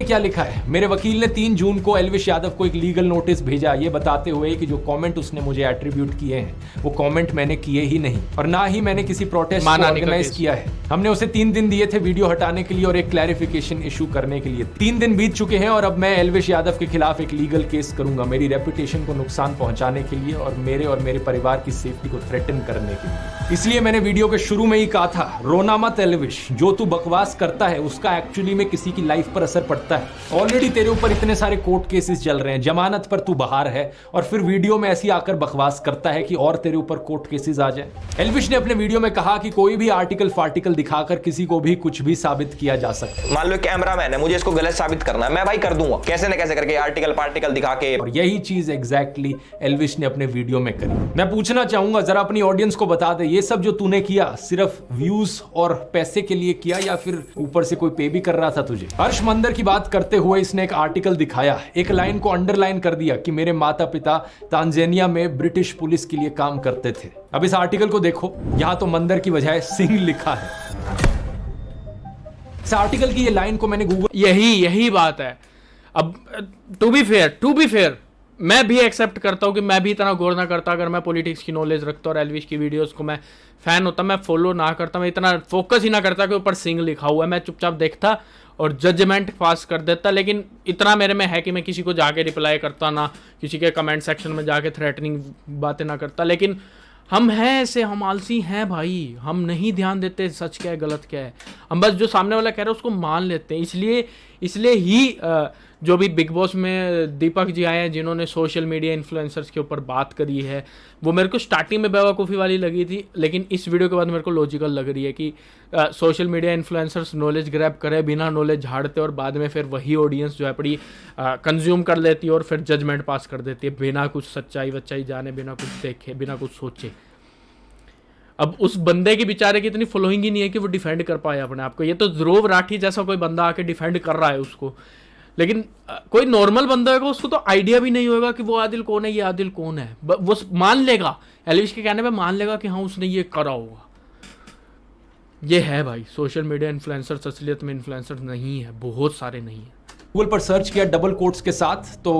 क्या लिखा है? मेरे वकील ने 3 जून को एल्विश यादव को एक लीगल नोटिस भेजा, ये बताते हुए कि जो कमेंट उसने मुझे एट्रीब्यूट किए हैं वो कमेंट मैंने किए ही नहीं और ना ही मैंने किसी प्रोटेस्ट को ऑर्गेनाइज किया है। हमने उसे 3 दिन दिए थे वीडियो हटाने के लिए और एक क्लैरिफिकेशन इशू करने के लिए। 3 दिन बीत चुके हैं और अब मैं एल्विश यादव के खिलाफ एक लीगल केस करूंगा, मेरी रेपुटेशन को नुकसान पहुंचाने के लिए और मेरे परिवार की सेफ्टी को थ्रेटन करने के लिए। इसलिए मैंने वीडियो के शुरू में ही कहा था, रोना मत एल्विश, जो तू बकवास करता है उसका एक्चुअली में किसी की लाइफ पर असर पड़ता है। ऑलरेडी तेरे ऊपर इतने सारे कोर्ट केसेस चल रहे हैं, जमानत पर तू बाहर है और फिर वीडियो में ऐसी आकर बकवास करता है कि और तेरे ऊपर कोर्ट केसेस आ जाए। एल्विश ने अपने वीडियो में कहा कि कोई भी आर्टिकल फार्टिकल दिखाकर किसी को भी कुछ भी साबित किया जा सकता है। मान लो कैमरामैन है, मुझे इसको गलत साबित करना है, मैं भाई कर दूंगा कैसे न कैसे करके, आर्टिकल पार्टिकल दिखा के। और यही चीज एग्जैक्टली एल्विश ने अपने वीडियो में करी। मैं पूछना चाहूंगा जरा अपनी ऑडियंस को बता दे, ये सब जो तूने किया सिर्फ व्यूज और पैसे के लिए किया या फिर ऊपर से कोई पे भी कर रहा था तुझे? हर्ष मंदर की बात करते हुए इसने एक आर्टिकल दिखाया, एक लाइन को अंडरलाइन कर दिया कि मेरे माता पिता तांजानिया में ब्रिटिश पुलिस के लिए काम करते थे। अब इस आर्टिकल को देखो, यहां तो मंदर की बजाय सिंह लिखा है। इस आर्टिकल की ये लाइन को मैंने गूगल, यही बात है। अब टू बी फेयर मैं भी एक्सेप्ट करता हूँ कि मैं भी इतना गौर ना करता अगर मैं पॉलिटिक्स की नॉलेज रखता और एल्विश की वीडियोस को मैं फैन होता, मैं फॉलो ना करता, मैं इतना फोकस ही ना करता कि ऊपर सिंह लिखा हुआ है, मैं चुपचाप देखता और जजमेंट पास कर देता। लेकिन इतना मेरे में है कि मैं किसी को जाके रिप्लाई करता ना, किसी के कमेंट सेक्शन में जाके थ्रेटनिंग बातें ना करता। लेकिन हम हैं ऐसे, हम आलसी हैं भाई, हम नहीं ध्यान देते सच क्या है गलत क्या है, हम बस जो सामने वाला कह रहा है उसको मान लेते हैं। इसलिए ही जो भी बिग बॉस में दीपक जी आए हैं जिन्होंने सोशल मीडिया इन्फ्लुएंसर्स के ऊपर बात करी है, वो मेरे को स्टार्टिंग में बेवकूफ़ी वाली लगी थी, लेकिन इस वीडियो के बाद मेरे को लॉजिकल लग रही है कि social media influencers knowledge grab करे बिना नॉलेज झाड़ते और बाद में फिर वही ऑडियंस जो है बड़ी कंज्यूम कर लेती है और फिर जजमेंट पास कर देती है बिना कुछ सच्चाई वच्चाई जाने, बिना कुछ देखे, बिना कुछ सोचे। अब उस बंदे की बेचारे की इतनी फॉलोइंग ही नहीं है कि वो डिफेंड कर पाए अपने आप को। ये तो ध्रुव राठी जैसा कोई बंदा आके डिफेंड कर रहा है उसको, लेकिन कोई नॉर्मल बंदा होगा उसको तो आइडिया भी नहीं होगा कि वो आदिल कौन है, ये आदिल कौन है। वो मान लेगा, एल्विश के कहने पे मान लेगा कि हाँ उसने ये करा होगा। ये है भाई सोशल मीडिया इन्फ्लुएंसर्स, असलियत में इन्फ्लुएंसर्स नहीं है, बहुत सारे नहीं है। गूगल पर सर्च किया डबल कोट्स के साथ तो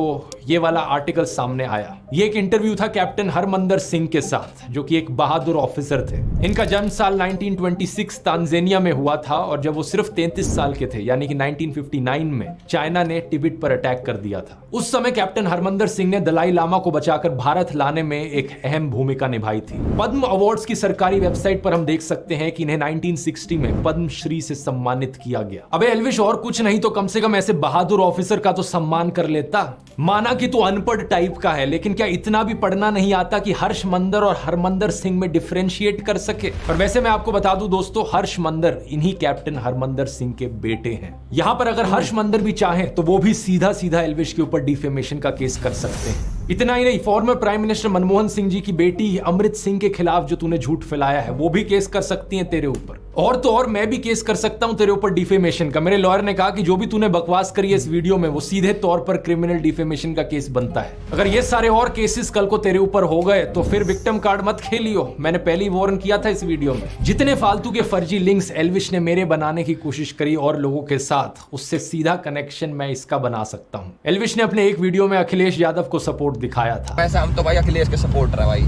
ये वाला आर्टिकल सामने आया। ये एक इंटरव्यू था कैप्टन हरमंदर सिंह के साथ, जो कि एक बहादुर ऑफिसर थे। इनका जन्म साल 1926 तांजानिया में हुआ था और जब वो सिर्फ 33 साल के थे, यानी कि 1959 में चाइना ने तिब्बत पर अटैक कर दिया था। उस समय कैप्टन हरमंदर सिंह ने दलाई लामा को बचाकर भारत लाने में एक अहम भूमिका निभाई थी। पद्म अवार्ड्स की सरकारी वेबसाइट पर हम देख सकते हैं कि इन्हें 1960 में पद्मश्री से सम्मानित किया गया। अबे एल्विश, और कुछ नहीं तो कम से कम ऐसे बहादुर ऑफिसर का तो सम्मान कर लेता। माना कि तू अनपढ़ टाइप का है, लेकिन क्या इतना भी पढ़ना नहीं आता कि हर्ष मंदर और हरमंदर सिंह में डिफरेंशिएट कर सके? और वैसे मैं आपको बता दूं दोस्तों, हर्ष मंदर इन्हीं कैप्टन हरमंदर सिंह के बेटे हैं। यहां पर अगर हर्ष मंदर भी चाहें तो वो भी सीधा सीधा एल्विश के ऊपर डिफेमेशन का केस कर सकते हैं। इतना ही नहीं, former prime minister Manmohan Singh ji की बेटी अमृत सिंह के खिलाफ जो तूने झूठ फैलाया है वो भी केस कर सकती हैं तेरे ऊपर। और तो और मैं भी केस कर सकता हूं तेरे ऊपर डिफेमेशन का। मेरे लॉयर ने कहा कि जो भी तूने बकवास करी है इस वीडियो में वो सीधे तौर पर क्रिमिनल डिफेमेशन का केस बनता है। अगर ये सारे और केसेस कल को तेरे ऊपर हो गए तो फिर विक्टिम कार्ड मत खेलियो। मैंने पहले ही वार्न किया था इस वीडियो में। जितने फालतू के फर्जी लिंक्स एल्विश ने मेरे बनाने की कोशिश करी और लोगों के साथ, उससे सीधा कनेक्शन मैं इसका बना सकता हूं। एल्विश ने अपने एक वीडियो में अखिलेश यादव को सपोर्ट दिखाया था। वैसे हम तो भाई अखिलेश के सपोर्टर है भाई,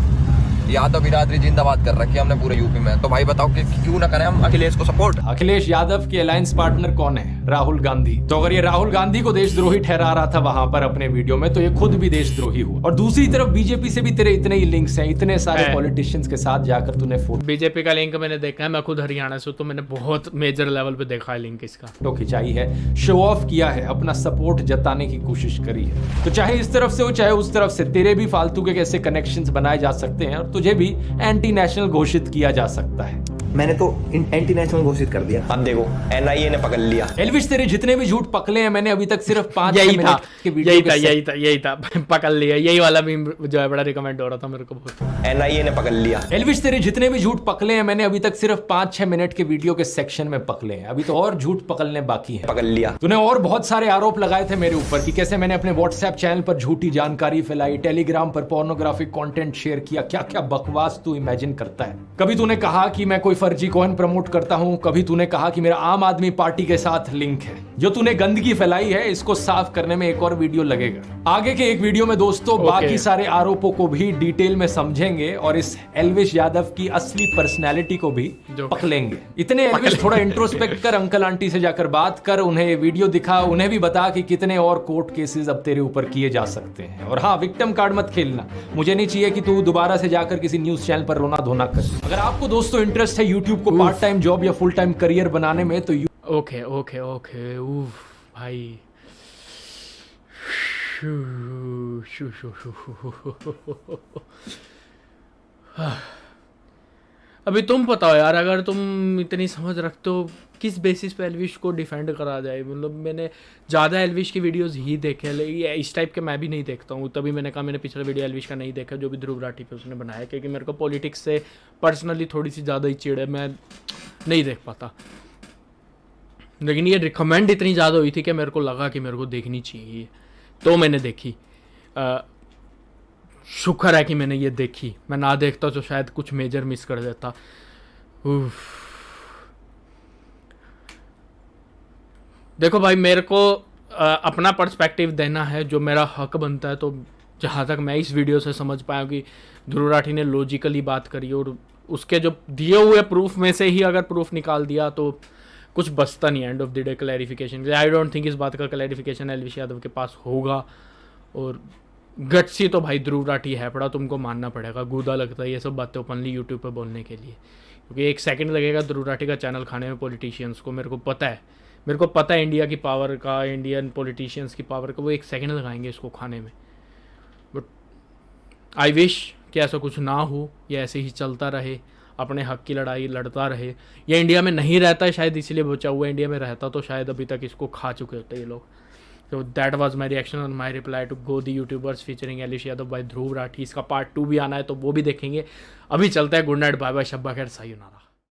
यादव बिरादरी जिंदाबाद कर रखी है हमने पूरे यूपी में। तो भाई बताओ कि क्यों ना करें हम अखिलेश को सपोर्ट। अखिलेश यादव के अलायंस पार्टनर कौन है? राहुल गांधी। तो अगर ये राहुल गांधी को देशद्रोही ठहरा रहा था वहां पर अपने वीडियो में, तो ये खुद भी देशद्रोही हुआ। और दूसरी तरफ बीजेपी से भी तेरे इतने ही लिंक्स हैं, इतने सारे पॉलिटिशियंस के साथ जाकर तूने फोटो। बीजेपी का लिंक मैंने देखा है, मैं खुद हरियाणा से, तो मैंने बहुत मेजर लेवल पे देखा है लिंक इसका। फोटो खिंचाई है, शो ऑफ किया है, अपना सपोर्ट जताने की कोशिश करी है। तो चाहे इस तरफ से हो चाहे उस तरफ से, तेरे भी फालतू के कैसे कनेक्शंस बनाए जा सकते हैं और तुझे भी एंटी नेशनल घोषित किया जा सकता है। मैंने तो एंटी नेशनल घोषित कर दिया। अब देखो एनआईए ने पकड़ लिया। एल्विश तेरे जितने भी झूठ पकड़े हैं मैंने अभी तक सिर्फ 5 यही मिनट था, के वीडियो यही था पकड़ लिया। यही वाला भी जो है बड़ा रिकमेंड हो रहा था मेरे को बहुत। एनआईए ने पकड़ लिया। एल्विश तेरे जितने भी झूठ पकड़े हैं मैंने अभी तक सिर्फ 5-6 मिनट के वीडियो के सेक्शन में पकड़े हैं। अभी तो और झूठ पकड़ने बाकी है। पकड़ लिया। तूने और बहुत सारे आरोप लगाए थे मेरे ऊपर कि कैसे मैंने अपने व्हाट्सएप चैनल पर झूठी जानकारी फैलाई, टेलीग्राम पर पोर्नोग्राफिक कंटेंट शेयर किया। क्या क्या बकवास तू इमेजिन करता है। कभी तूने कहा कि मैं कोई फर्जी कॉइन प्रमोट करता हूं, कभी तूने कहा कि मेरा आम आदमी पार्टी के साथ लिंक है। जो तूने गंदगी फैलाई है इसको साफ करने में एक और वीडियो लगेगा। आगे के एक वीडियो में दोस्तों बाकी सारे आरोपों को भी डिटेल में समझेंगे और इस एल्विश यादव की असली पर्सनैलिटी को भी पकड़ेंगे। इतने एल्विश थोड़ा इंट्रोस्पेक्ट कर, अंकल आंटी से जाकर बात कर, उन्हें वीडियो दिखा, उन्हें भी बता कि कितने और कोर्ट केसेस अब तेरे ऊपर किए जा सकते हैं। और हाँ, विक्टिम कार्ड मत खेलना। मुझे नहीं चाहिए कि तू दोबारा से जाकर किसी न्यूज चैनल पर रोना धोना कर। अगर आपको दोस्तों इंटरेस्ट है यूट्यूब को पार्ट टाइम जॉब या फुल टाइम करियर बनाने में तो ओके उफ भाई अभी तुम बताओ यार, अगर तुम इतनी समझ रखते हो किस बेसिस पे एल्विश को डिफेंड करा जाए। मतलब मैंने ज़्यादा एल्विश की वीडियोस ही देखे, लेकिन इस टाइप के मैं भी नहीं देखता हूँ। तभी मैंने कहा मैंने पिछला वीडियो एल्विश का नहीं देखा जो भी ध्रुव राठी पे उसने बनाया, क्योंकि मेरे को पॉलिटिक्स से पर्सनली थोड़ी सी ज़्यादा ही चिड़ है, मैं नहीं देख पाता। लेकिन ये रिकमेंड इतनी ज़्यादा हुई थी कि मेरे को लगा कि मेरे को देखनी चाहिए, तो मैंने देखी। शुक्र है कि मैंने ये देखी, मैं ना देखता तो शायद कुछ मेजर मिस कर देता। देखो भाई, मेरे को अपना पर्सपेक्टिव देना है, जो मेरा हक बनता है। तो जहाँ तक मैं इस वीडियो से समझ पाया कि ध्रुव राठी ने लॉजिकली बात करी और उसके जो दिए हुए प्रूफ में से ही अगर प्रूफ निकाल दिया तो कुछ बचता नहीं end of the day clarification. I don't think इस बात का क्लैरिफिकेशन एल्विश यादव के पास होगा। और गट्सी तो भाई ध्रुव राठी है पड़ा, तुमको मानना पड़ेगा। गूदा लगता है ये सब बातें ओपनली यूट्यूब पे बोलने के लिए, क्योंकि एक सेकंड लगेगा ध्रुव राठी का चैनल खाने में पॉलिटिशियंस को। मेरे को पता है इंडिया की पावर का, इंडियन पॉलिटिशियंस की पावर का, वो एक सेकंड लगाएंगे इसको खाने में। बट आई विश कि ऐसा कुछ ना हो, ये ऐसे ही चलता रहे, अपने हक की लड़ाई लड़ता रहे। ये इंडिया में नहीं रहता है शायद इसलिए बचा हुआ, इंडिया में रहता तो शायद अभी तक इसको खा चुके होते ये लोग। So that was my reaction on my reply to Godi YouTubers featuring Elvish Yadav by Dhruv Rathee. इसका पार्ट 2 भी आना है तो वो भी देखेंगे। अभी चलता है, गुड नाइट, बाय बाय, शब्बा खैर, सायोनारा।